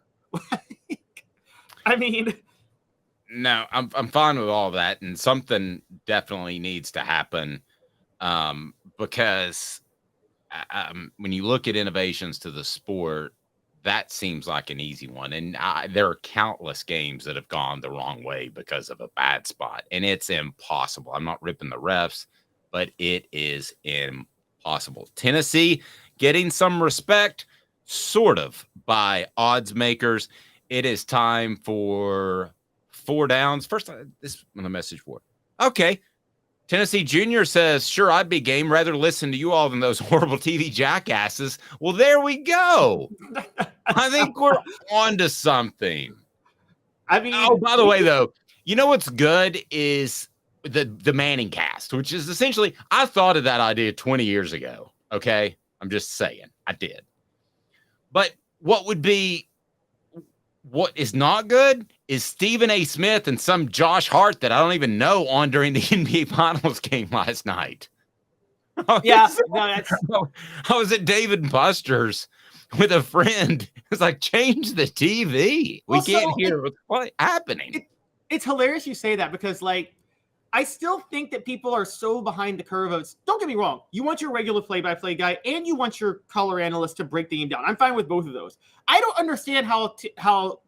I mean, no, I'm fine with all that, and something definitely needs to happen because when you look at innovations to the sport, that seems like an easy one. And there are countless games that have gone the wrong way because of a bad spot, and it's impossible. I'm not ripping the refs, but it is impossible. Tennessee getting some respect, sort of, by odds makers. It is time for 4 downs. First, this on the message board. Okay. Tennessee Junior says, sure, I'd be game. Rather listen to you all than those horrible TV jackasses. Well, there we go. I think we're on to something. I mean, oh, by the way, though, you know what's good is the Manning cast, which is essentially, I thought of that idea 20 years ago. Okay. I'm just saying I did. But what is not good is Stephen A. Smith and some Josh Hart that I don't even know on during the NBA Finals game last night. Yeah. I was at Dave & Buster's with a friend. It's like, change the TV. We can't hear what's happening. It's hilarious you say that because, like, I still think that people are so behind the curve of, don't get me wrong, you want your regular play-by-play guy and you want your color analyst to break the game down. I'm fine with both of those. I don't understand how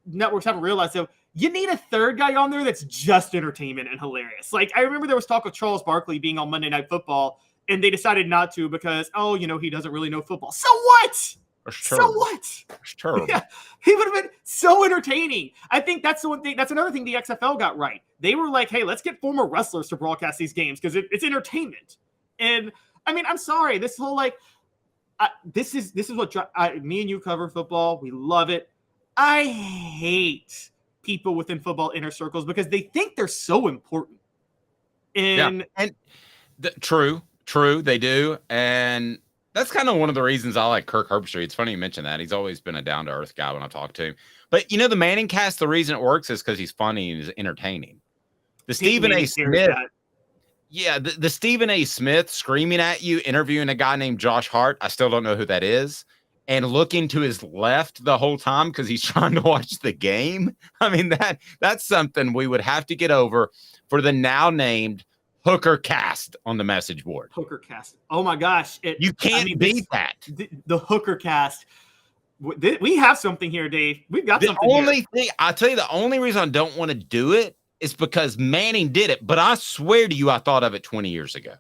networks haven't realized, though, you need a third guy on there that's just entertainment and hilarious. Like, I remember there was talk of Charles Barkley being on Monday Night Football, and they decided not to because, he doesn't really know football. So what? So what? It's terrible. Yeah, he would have been so entertaining. I think that's the one thing. That's another thing the XFL got right. They were like, hey, let's get former wrestlers to broadcast these games because it's entertainment. And I mean, I'm sorry, this whole this is what me and you cover football. We love it. I hate people within football inner circles because they think they're so important. And true, they do. And that's kind of one of the reasons I like Kirk Herbstreit. It's funny you mentioned that. He's always been a down-to-earth guy when I talk to him. But, the Manning cast, the reason it works is because he's funny and he's entertaining. The Stephen A. Smith. Yeah, the Stephen A. Smith screaming at you, interviewing a guy named Josh Hart. I still don't know who that is. And looking to his left the whole time because he's trying to watch the game. I mean, that's something we would have to get over for the now named Hooker cast on the message board. Hooker cast. Oh my gosh. You can't beat that. The Hooker cast. We have something here, Dave. We've got something here. I'll tell you, the only reason I don't want to do it is because Manning did it. But I swear to you, I thought of it 20 years ago.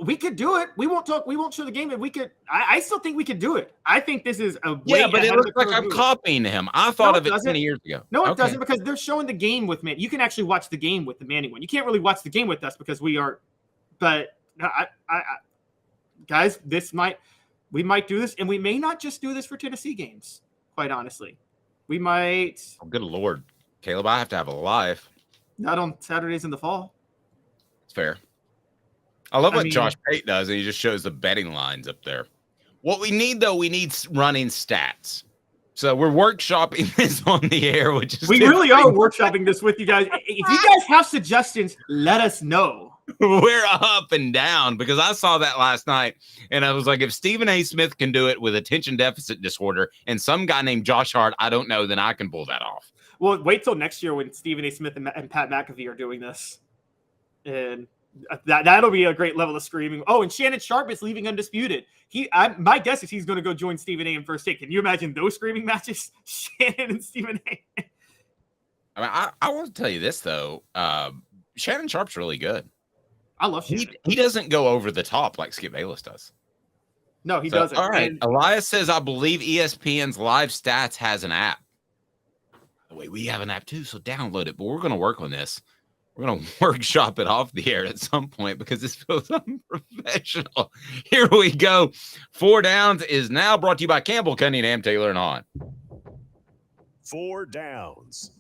We could do it. We won't show the game, but we could. I still think we could do it. I think this is a way but it looks like I'm copying him. I thought of it 20 years ago. No, it doesn't, because they're showing the game with Manning. You can actually watch the game with the Manning one. You can't really watch the game with us because we are. But guys, we might do this, and we may not just do this for Tennessee games. Quite honestly, we might. Oh, good Lord, Caleb! I have to have a live. Not on Saturdays in the fall. It's fair. I love what Josh Pate does, and he just shows the betting lines up there. What we need, though, we need running stats. So we're workshopping this on the air, which is we really are workshopping this with you guys. If you guys have suggestions, let us know. We're up and down because I saw that last night, and I was like, if Stephen A. Smith can do it with attention deficit disorder and some guy named Josh Hart, I don't know, then I can pull that off. Well, wait till next year when Stephen A. Smith and Pat McAfee are doing this. And that'll be a great level of screaming. Oh, and Shannon Sharp is leaving undisputed. My guess is he's going to go join Stephen A. in first take. Can you imagine those screaming matches, Shannon and Stephen A.? I mean, I want to tell you this though. Shannon Sharp's really good. I love Shannon. He doesn't go over the top like Skip Bayless does. No, he doesn't. All right. Elias says, I believe ESPN's Live Stats has an app. Wait, we have an app too, so download it. But we're going to work on this. We're going to workshop it off the air at some point because this feels unprofessional. Here we go. 4 Downs is now brought to you by Campbell, Cunningham, Taylor, and Hahn. 4 Downs.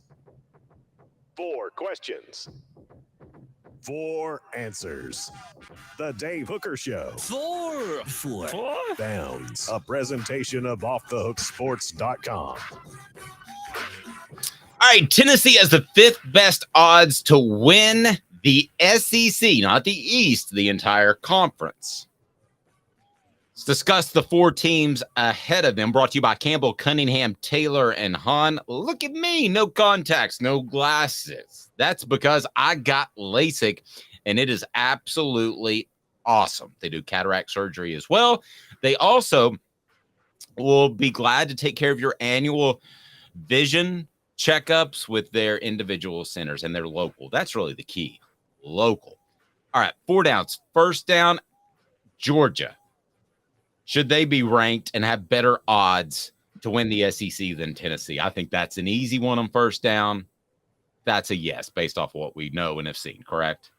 4 questions. 4 answers. The Dave Hooker Show. 4 Downs. A presentation of OffTheHookSports.com. All right, Tennessee has the 5th best odds to win the SEC, not the East, the entire conference. Let's discuss the 4 teams ahead of them, brought to you by Campbell, Cunningham, Taylor, and Hahn. Look at me, no contacts, no glasses. That's because I got LASIK, and it is absolutely awesome. They do cataract surgery as well. They also will be glad to take care of your annual vision checkups with their individual centers, and they're local. That's really the key. Local. All right, 4 Downs. First down, Georgia. Should they be ranked and have better odds to win the SEC than Tennessee? I think that's an easy one on first down. That's a yes, based off what we know and have seen, correct?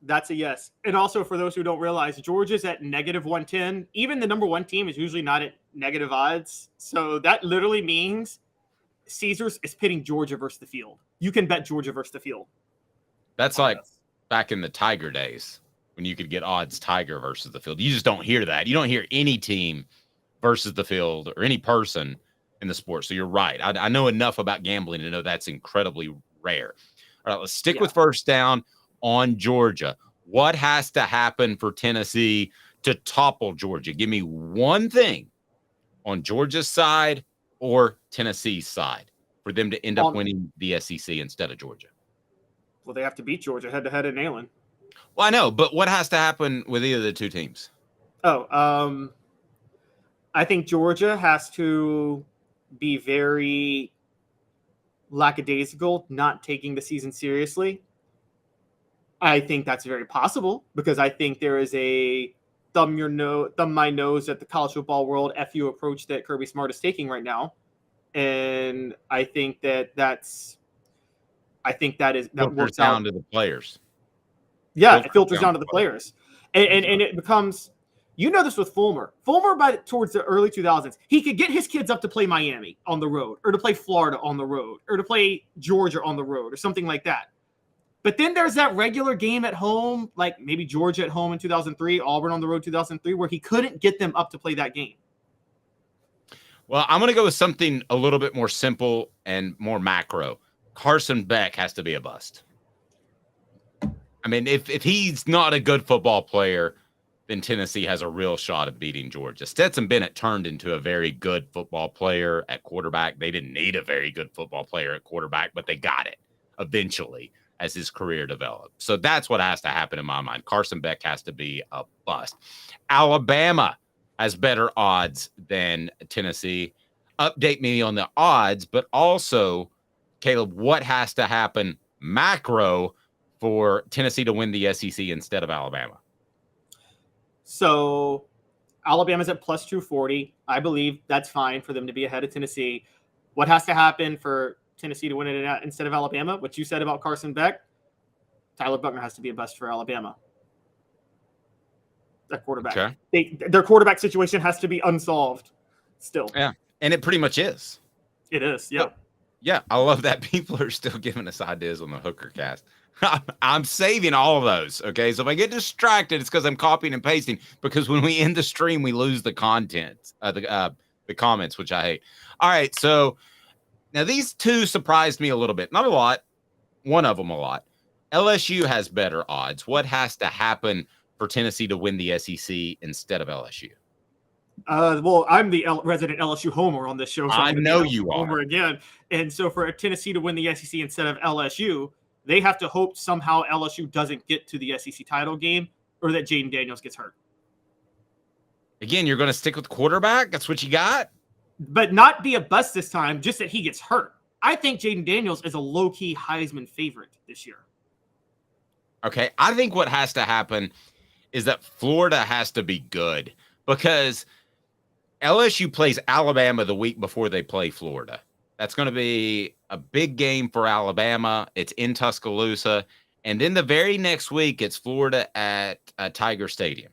That's a yes. And also, for those who don't realize, Georgia's at -110. Even the number 1 team is usually not at negative odds. So that literally means Caesars is pitting Georgia versus the field. You can bet Georgia versus the field. That's like back in the Tiger days when you could get odds Tiger versus the field. You just don't hear that. You don't hear any team versus the field or any person in the sport. So you're right. I know enough about gambling to know that's incredibly rare. All right, let's stick with first down on Georgia. What has to happen for Tennessee to topple Georgia? Give me one thing on Georgia's side or Tennessee's side for them to end up winning the SEC instead of Georgia. Well, they have to beat Georgia head-to-head in Neyland. Well, I know, but what has to happen with either of the two teams? I think Georgia has to be very lackadaisical, not taking the season seriously. I think that's very possible because I think there is a thumb my nose at the college football world FU approach that Kirby Smart is taking right now, and I think that works down out to the players. Yeah, it filters down to the players, and it becomes. This with Fulmer. Fulmer, towards the early 2000s, he could get his kids up to play Miami on the road, or to play Florida on the road, or to play Georgia on the road, or something like that. But then there's that regular game at home, like maybe Georgia at home in 2003, Auburn on the road 2003, where he couldn't get them up to play that game. Well, I'm going to go with something a little bit more simple and more macro. Carson Beck has to be a bust. I mean, if he's not a good football player, then Tennessee has a real shot at beating Georgia. Stetson Bennett turned into a very good football player at quarterback. They didn't need a very good football player at quarterback, but they got it eventually as his career developed. So that's what has to happen in my mind. Carson Beck has to be a bust. Alabama has better odds than Tennessee. Update me on the odds, but also, Caleb, what has to happen macro for Tennessee to win the SEC instead of Alabama? So Alabama's at plus 240. I believe that's fine for them to be ahead of Tennessee. What has to happen for Tennessee to win it instead of Alabama? What you said about Carson Beck, Tyler Buckner has to be a bust for Alabama. That quarterback. Okay. Their quarterback situation has to be unsolved still. Yeah, and it pretty much is. It is, yeah. Yeah, I love that people are still giving us ideas on the Hooker cast. I'm saving all of those, okay? So if I get distracted, it's because I'm copying and pasting, because when we end the stream, we lose the content, the comments, which I hate. All right, so now these two surprised me a little bit. Not a lot. One of them a lot. LSU has better odds. What has to happen for Tennessee to win the SEC instead of LSU? Well, I'm the resident LSU homer on this show. So I know you are. Homer again. And so for Tennessee to win the SEC instead of LSU, they have to hope somehow LSU doesn't get to the SEC title game, or that Jaden Daniels gets hurt. Again, you're going to stick with quarterback? That's what you got? But not be a bust this time, just that he gets hurt. I think Jaden Daniels is a low-key Heisman favorite this year. Okay, I think what has to happen is that Florida has to be good, because LSU plays Alabama the week before they play Florida. That's going to be a big game for Alabama. It's in Tuscaloosa. And then the very next week, it's Florida at Tiger Stadium.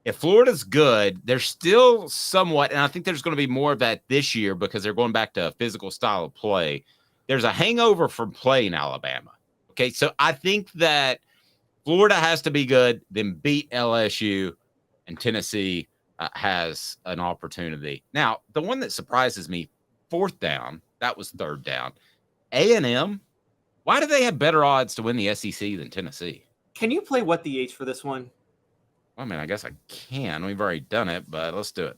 If Florida's good, they're still somewhat, and I think there's going to be more of that this year because they're going back to a physical style of play. There's a hangover from playing Alabama. Okay, so I think that Florida has to be good, then beat LSU, and Tennessee has an opportunity. Now, the one that surprises me, fourth down, that was third down. A&M, why do they have better odds to win the SEC than Tennessee? Can you play What the H for this one? Well, I mean, I guess I can. We've already done it, but let's do it.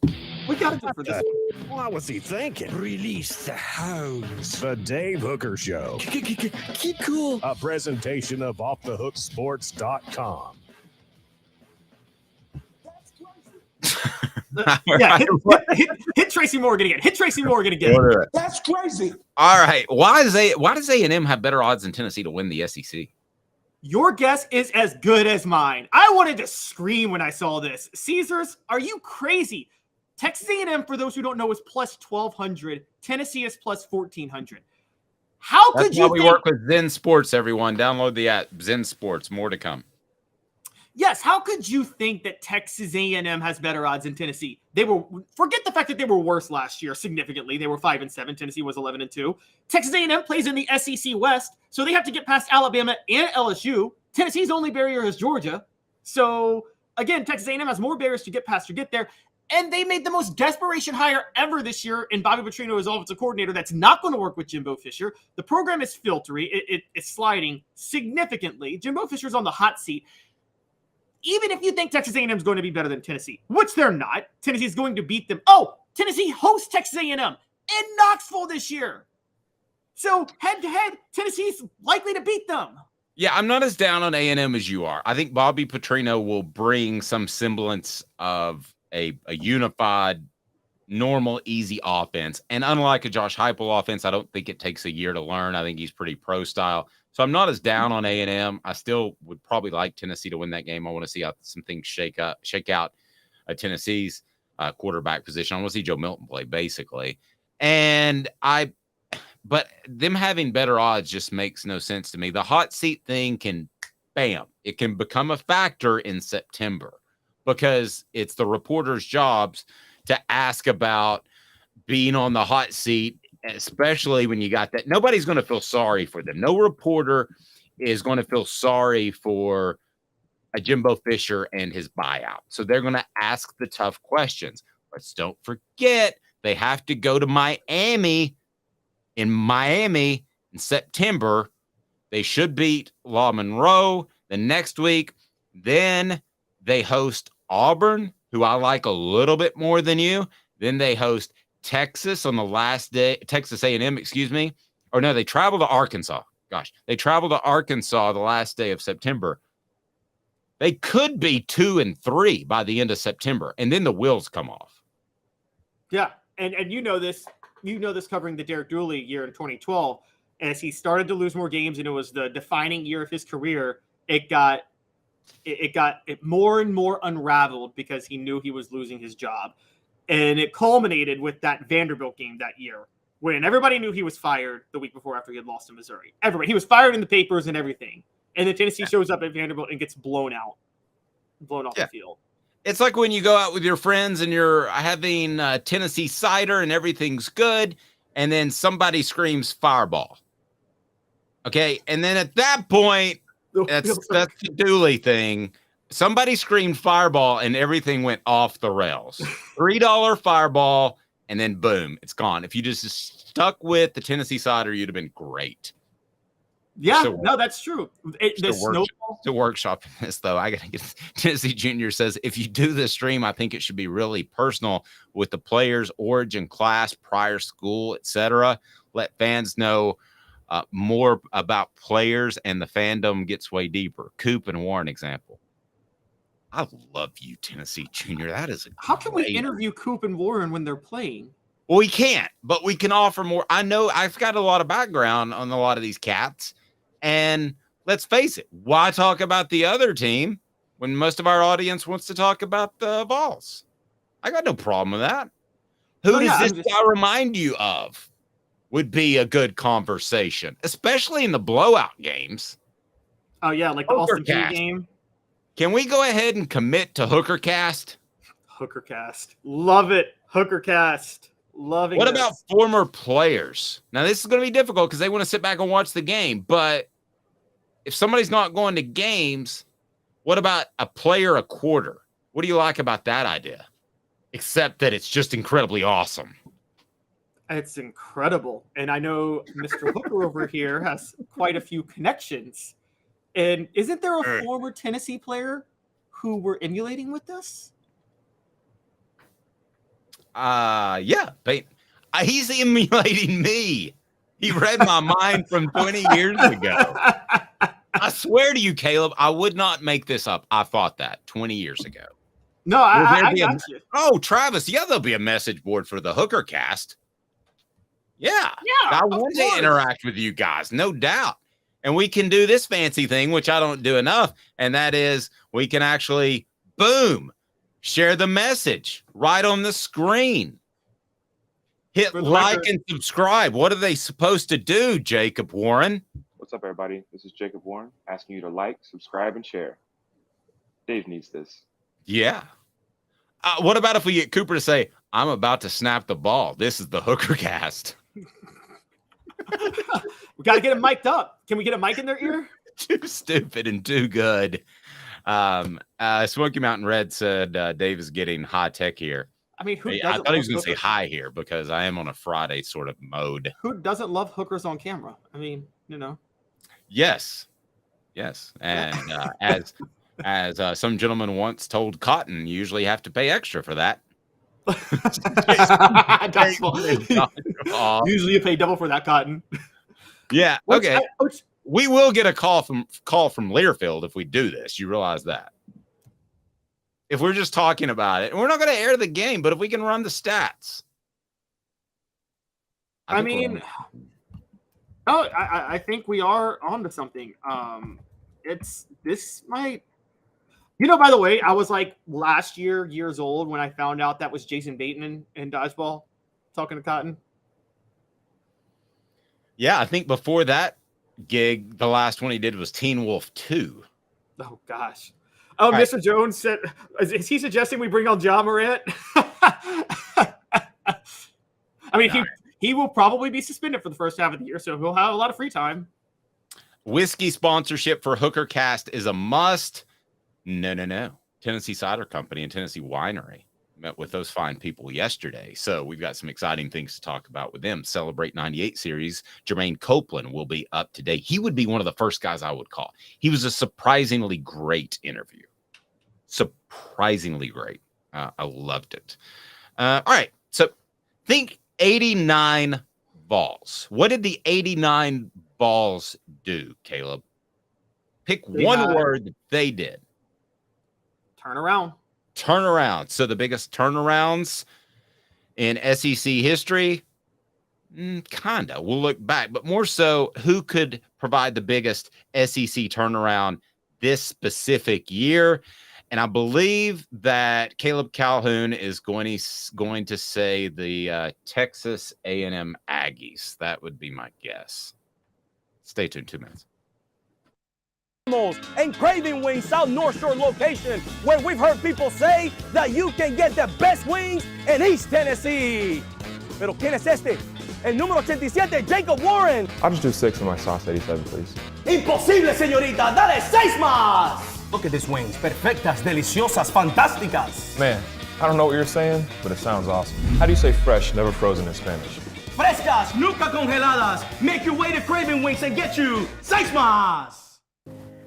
We got to do it for this one. What was he thinking? Release the hounds. The Dave Hooker Show. Keep cool. A presentation of OffTheHookSports.com. Yeah, hit Tracy Morgan again. Hit Tracy Morgan again. That's crazy. All right. Why does A&M have better odds than Tennessee to win the SEC? Your guess is as good as mine. I wanted to scream when I saw this. Caesars, are you crazy? Texas A&M, for those who don't know, is plus 1,200. Tennessee is plus 1,400. How could you? We work with Zen Sports, everyone. Download the app, Zen Sports. More to come. Yes, how could you think that Texas A&M has better odds than Tennessee? Forget the fact that they were worse last year significantly. They were 5-7. Tennessee was 11-2. Texas A&M plays in the SEC West, so they have to get past Alabama and LSU. Tennessee's only barrier is Georgia. So again, Texas A&M has more barriers to get past to get there. And they made the most desperation hire ever this year in Bobby Petrino as offensive coordinator. That's not going to work with Jimbo Fisher. The program is filtery. It's sliding significantly. Jimbo Fisher's on the hot seat. Even if you think Texas A&M is going to be better than Tennessee, which they're not, Tennessee's going to beat them. Oh, Tennessee hosts Texas A&M in Knoxville this year. So head-to-head, Tennessee's likely to beat them. Yeah, I'm not as down on A&M as you are. I think Bobby Petrino will bring some semblance of a unified, normal, easy offense. And unlike a Josh Heupel offense, I don't think it takes a year to learn. I think he's pretty pro style. So I'm not as down on A&M. I still would probably like Tennessee to win that game. I want to see how some things shake out Tennessee's quarterback position. I want to see Joe Milton play, basically. But them having better odds just makes no sense to me. The hot seat thing it can become a factor in September because it's the reporters' jobs to ask about being on the hot seat, especially when you got that. Nobody's going to feel sorry for them. No reporter is going to feel sorry for a Jimbo Fisher and his buyout. So they're going to ask the tough questions. But don't forget, they have to go to Miami. In Miami in September, they should beat La Monroe the next week. Then they host Auburn, who I like a little bit more than you. Then they host Texas on the last day, Texas A&M, excuse me. Or no, they travel to Arkansas. Gosh, they travel to Arkansas the last day of September. They could be 2-3 by the end of September, and then the wheels come off. Yeah, and you know this. You know this covering the Derek Dooley year in 2012. As he started to lose more games and it was the defining year of his career, it got more and more unraveled because he knew he was losing his job. And it culminated with that Vanderbilt game that year when everybody knew he was fired the week before after he had lost to Missouri. Everybody. He was fired in the papers and everything. And then Tennessee shows up at Vanderbilt and gets blown off the field. It's like when you go out with your friends and you're having Tennessee cider and everything's good, and then somebody screams fireball. Okay, and then at that point, that's the Dooley thing. Somebody screamed fireball and everything went off the rails. $3 fireball, and then boom, it's gone. If you just stuck with the Tennessee cider, you'd have been great. Yeah, no, that's true. To workshop this, though, I got to get Tennessee Junior says, if you do this stream, I think it should be really personal with the players' origin, class, prior school, etc. Let fans know more about players, and the fandom gets way deeper. Coop and Warren example. I love you, Tennessee Junior. That is how can we interview Coop and Warren when they're playing? Well, we can't, but we can offer more. I know I've got a lot of background on a lot of these cats. And let's face it, why talk about the other team when most of our audience wants to talk about the Vols? I got no problem with that. Who does this guy remind you of would be a good conversation, especially in the blowout games? Oh, yeah, like the Austin Peay game. Can we go ahead and commit to Hookercast? Hookercast. Love it. Hookercast. Loving What about former players? Now, this is going to be difficult because they want to sit back and watch the game. But if somebody's not going to games, what about a player a quarter? What do you like about that idea? Except that it's just incredibly awesome. It's incredible. And I know Mr. Hooker over here has quite a few connections. And isn't there a former Tennessee player who we're emulating with this? Yeah, but he's emulating me. He read my mind from 20 years ago. I swear to you, Caleb, I would not make this up. I thought that 20 years ago. No, I got you. Oh, Travis, yeah, there'll be a message board for the Hooker cast. Yeah, I want to interact with you guys, no doubt. And we can do this fancy thing, which I don't do enough, and that is we can actually, boom, share the message right on the screen. Hit like and subscribe. What are they supposed to do, Jacob Warren? What's up, everybody? This is Jacob Warren asking you to like, subscribe, and share. Dave needs this. Yeah. What about if we get Cooper to say, I'm about to snap the ball. This is the Hooker cast. We got to get him mic'd up. Can we get a mic in their ear? Too stupid and too good. Smoky Mountain Red said Dave is getting high tech here. I mean, I thought he was going to say hi here because I am on a Friday sort of mode. Who doesn't love hookers on camera? I mean, you know. Yes. And as some gentleman once told Cotton, you usually have to pay extra for that. Usually you pay double for that, Cotton. Yeah. Okay. We will get a call from Learfield if we do this. You realize that? If we're just talking about it, and we're not going to air the game, but if we can run the stats. I think we are onto something. This might, by the way, I was like years old when I found out that was Jason Bateman in dodgeball talking to Cotton. Yeah, I think before that gig, the last one he did was Teen Wolf 2. Oh gosh. Oh, right. Mr. Jones said, is he suggesting we bring on Ja Morant? I mean, he will probably be suspended for the first half of the year, so he'll have a lot of free time. Whiskey sponsorship for Hooker Cast is a must. No. Tennessee Cider Company and Tennessee Winery met with those fine people yesterday. So we've got some exciting things to talk about with them. Celebrate 98 series. Jermaine Copeland will be up today. He would be one of the first guys I would call. He was a surprisingly great interview. Surprisingly great. I loved it. All right. So think 89 balls. What did the 89 balls do, Caleb? Pick one word that they did. Turn around. So the biggest turnarounds in SEC history? Kinda. We'll look back, but more so, who could provide the biggest SEC turnaround this specific year? And I believe that Caleb Calhoun is going to say the Texas A&M Aggies. That would be my guess. Stay tuned. 2 minutes. And Craving Wings South North Shore location, where we've heard people say that you can get the best wings in East Tennessee. Pero ¿quién es este? El número 87, Jacob Warren. I'll just do 6 in my sauce 87, please. Imposible, señorita. Dale 6 más. Look at these wings. Perfectas, deliciosas, fantásticas. Man, I don't know what you're saying, but it sounds awesome. How do you say fresh, never frozen in Spanish? Frescas, nunca congeladas. Make your way to Craving Wings and get you 6 más.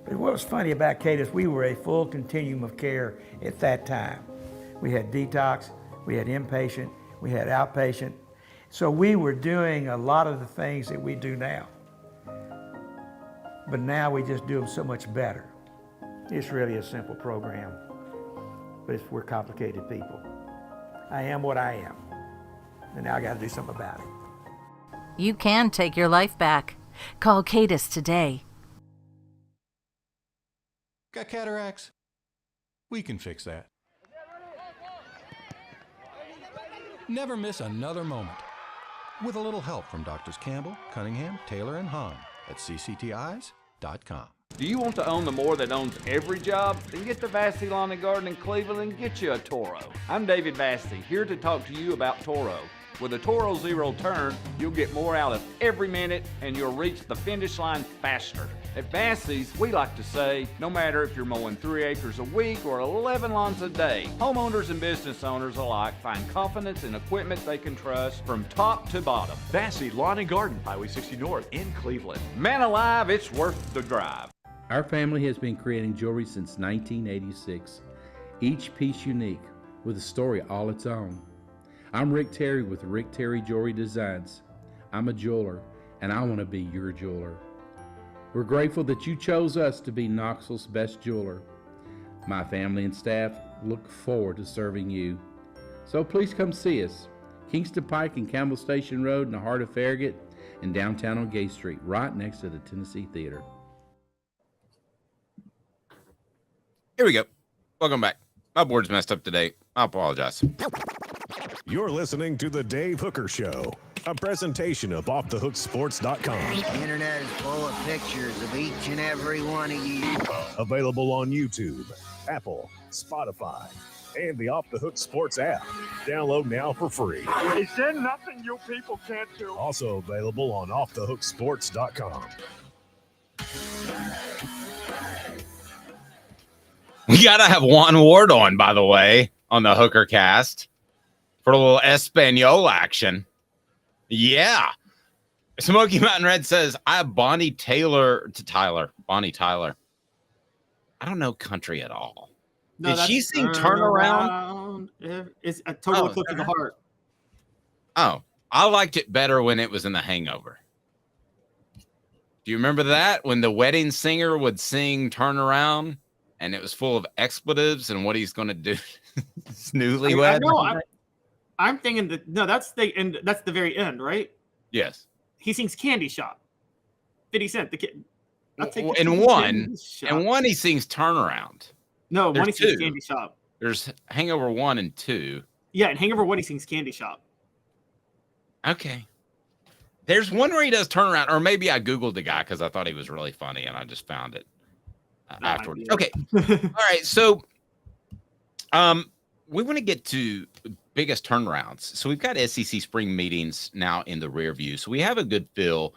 But what was funny about Cadis, we were a full continuum of care at that time. We had detox, we had inpatient, we had outpatient. So we were doing a lot of the things that we do now. But now we just do them so much better. It's really a simple program, but we're complicated people. I am what I am, and now I got to do something about it. You can take your life back. Call Cadis today. Got cataracts? We can fix that. Never miss another moment. With a little help from Doctors Campbell, Cunningham, Taylor, and Hahn at cctis.com. Do you want to own the more that owns every job? Then get to Vassey Lawn and Garden in Cleveland and get you a Toro. I'm David Vassey, here to talk to you about Toro. With a Toro Zero Turn, you'll get more out of every minute and you'll reach the finish line faster. At Vassey's, we like to say, no matter if you're mowing 3 acres a week or 11 lawns a day, homeowners and business owners alike find confidence in equipment they can trust from top to bottom. Vassey Lawn and Garden, Highway 60 North in Cleveland. Man alive, it's worth the drive. Our family has been creating jewelry since 1986, each piece unique with a story all its own. I'm Rick Terry with Rick Terry Jewelry Designs. I'm a jeweler, and I want to be your jeweler. We're grateful that you chose us to be Knoxville's best jeweler. My family and staff look forward to serving you. So please come see us. Kingston Pike and Campbell Station Road in the heart of Farragut and downtown on Gay Street, right next to the Tennessee Theater. Here we go. Welcome back. My board's messed up today. I apologize. You're listening to The Dave Hooker Show, a presentation of OffTheHookSports.com. The internet is full of pictures of each and every one of you. Available on YouTube, Apple, Spotify, and the Off the Hook Sports app. Download now for free. Is there nothing you people can't do? Also available on OffTheHookSports.com. We got to have Juan Ward on, by the way, on the Hooker Cast for a little Espanol action. Yeah. Smoky Mountain Red says, I have Bonnie Tyler. I don't know country at all. No, did she sing Turn Around? It's a total close to the heart. Oh, I liked it better when it was in The Hangover. Do you remember that when the wedding singer would sing "Turn Around" and it was full of expletives and what he's going to do? Newlywed. I'm thinking that's the end. That's the very end, right? Yes. He sings "Candy Shop." 50 Cent. The kid. In one, he sings "Turnaround." No, There's one he sings two. "Candy Shop." There's Hangover 1 and 2. Yeah, and Hangover 1 he sings "Candy Shop." Okay. There's one where he does "Turnaround," or maybe I Googled the guy because I thought he was really funny and I just found it afterwards. Okay. All right. So we want to get to biggest turnarounds. So we've got SEC spring meetings now in the rear view. So we have a good feel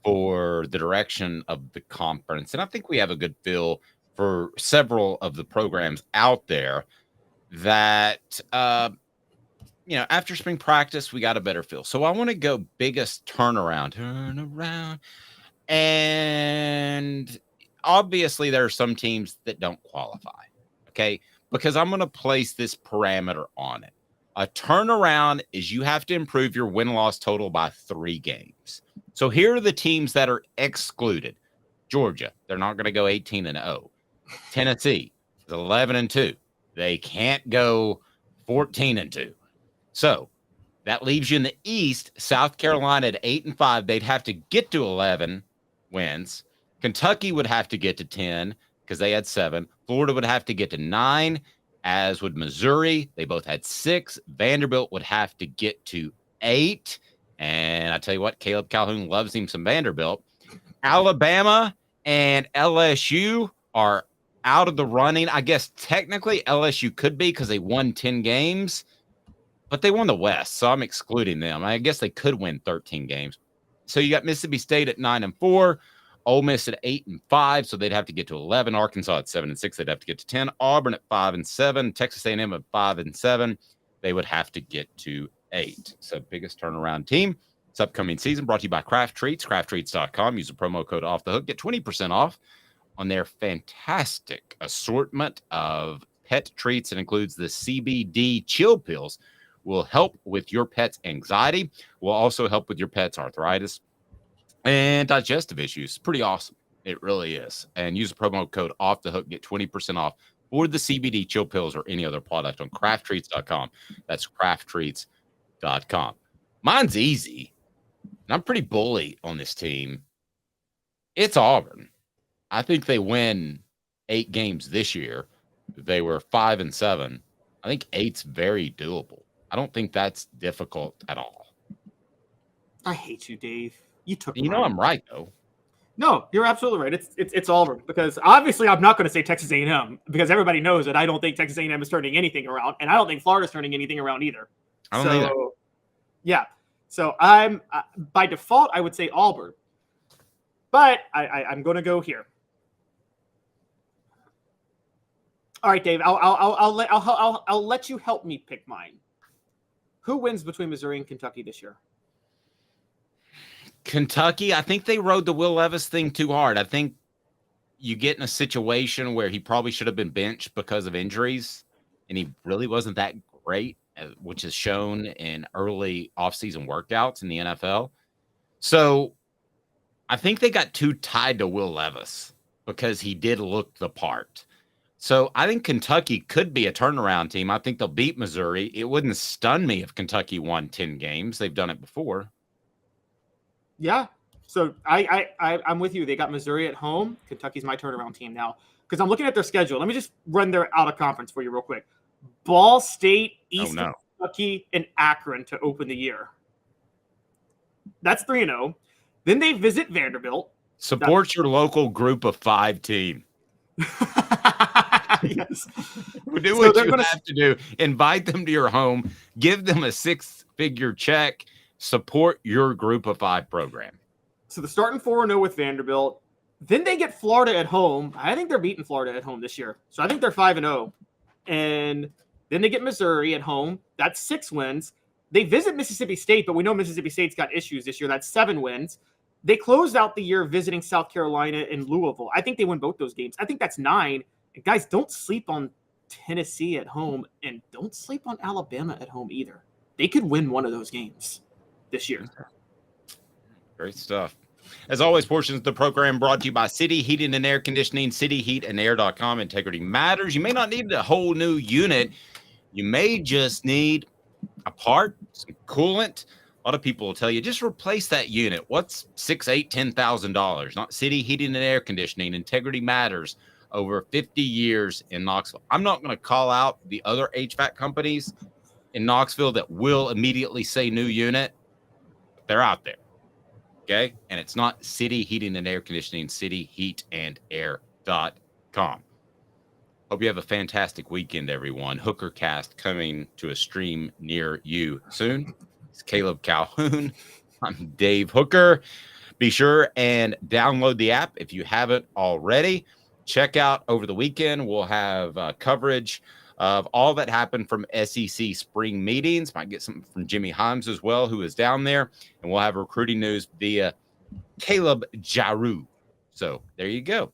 for the direction of the conference. And I think we have a good feel for several of the programs out there that, after spring practice, we got a better feel. So I want to go biggest turnaround. And obviously there are some teams that don't qualify. Okay. Because I'm going to place this parameter on it. A turnaround is you have to improve your win-loss total by 3 games. So here are the teams that are excluded. Georgia, they're not going to go 18-0. Tennessee is 11-2. They can't go 14-2. So that leaves you in the East. South Carolina at 8-5. They'd have to get to 11 wins. Kentucky would have to get to 10 because they had 7. Florida would have to get to 9, as would Missouri. They both had 6. Vanderbilt would have to get to 8. And I tell you what, Caleb Calhoun loves him some Vanderbilt. Alabama and LSU are out of the running. I guess technically LSU could be because they won 10 games, but they won the West, so I'm excluding them. I guess they could win 13 games. So you got Mississippi State at 9-4. Ole Miss at 8-5, so they'd have to get to 11. Arkansas at 7-6, they'd have to get to 10. Auburn at 5-7. Texas A&M at 5-7, they would have to get to 8. So biggest turnaround team. This upcoming season brought to you by Craft Treats. CraftTreats.com. Use the promo code Off the Hook. Get 20% off on their fantastic assortment of pet treats. It includes the CBD chill pills. Will help with your pet's anxiety. Will also help with your pet's arthritis and digestive issues. Pretty awesome. It really is. And use the promo code Off the Hook. Get 20% off for the CBD chill pills or any other product on crafttreats.com. That's crafttreats.com. Mine's easy. And I'm pretty bully on this team. It's Auburn. I think they win 8 games this year. They were 5-7. I think 8's very doable. I don't think that's difficult at all. I hate you, Dave. You know I'm right, though. No, you're absolutely right. It's Auburn, because obviously I'm not going to say Texas A&M, because everybody knows that I don't think Texas A&M is turning anything around, and I don't think Florida's turning anything around either. I don't either. Yeah. So I'm by default I would say Auburn, but I'm going to go here. All right, Dave. I'll let you help me pick mine. Who wins between Missouri and Kentucky this year? Kentucky, I think they rode the Will Levis thing too hard. I think you get in a situation where he probably should have been benched because of injuries, and he really wasn't that great, which is shown in early offseason workouts in the NFL. So I think they got too tied to Will Levis because he did look the part. So I think Kentucky could be a turnaround team. I think they'll beat Missouri. It wouldn't stun me if Kentucky won 10 games. They've done it before. Yeah. So I'm with you. They got Missouri at home. Kentucky's my turnaround team now, because I'm looking at their schedule. Let me just run their out of conference for you real quick. Ball State, Eastern Kentucky, and Akron to open the year. That's 3-0. Then they visit Vanderbilt. Support your local group of 5 team. Yes. Do what you have to do. Invite them to your home. Give them a 6-figure check. Support your group of 5 program. So they're starting 4-0 with Vanderbilt. Then they get Florida at home. I think they're beating Florida at home this year. So I think they're 5-0. And then they get Missouri at home. That's 6 wins. They visit Mississippi State, but we know Mississippi State's got issues this year. That's 7 wins. They closed out the year visiting South Carolina and Louisville. I think they win both those games. I think that's 9. And guys, don't sleep on Tennessee at home, and don't sleep on Alabama at home either. They could win one of those games this year. Great stuff. As always, portions of the program brought to you by City Heating and Air Conditioning, cityheatandair.com. Integrity matters. You may not need a whole new unit. You may just need a part, some coolant. A lot of people will tell you, just replace that unit. What's $6,000, $8,000, $10,000? Not City Heating and Air Conditioning. Integrity matters. Over 50 years in Knoxville. I'm not going to call out the other HVAC companies in Knoxville that will immediately say new unit. They're out there. Okay. And it's not City Heating and Air Conditioning, cityheatandair.com. Hope you have a fantastic weekend, everyone. Hooker Cast coming to a stream near you soon. It's Caleb Calhoun. I'm Dave Hooker. Be sure and download the app if you haven't already. Check out over the weekend. We'll have coverage of all that happened from SEC spring meetings. Might get something from Jimmy Himes as well, who is down there. And we'll have recruiting news via Caleb Jaru. So there you go.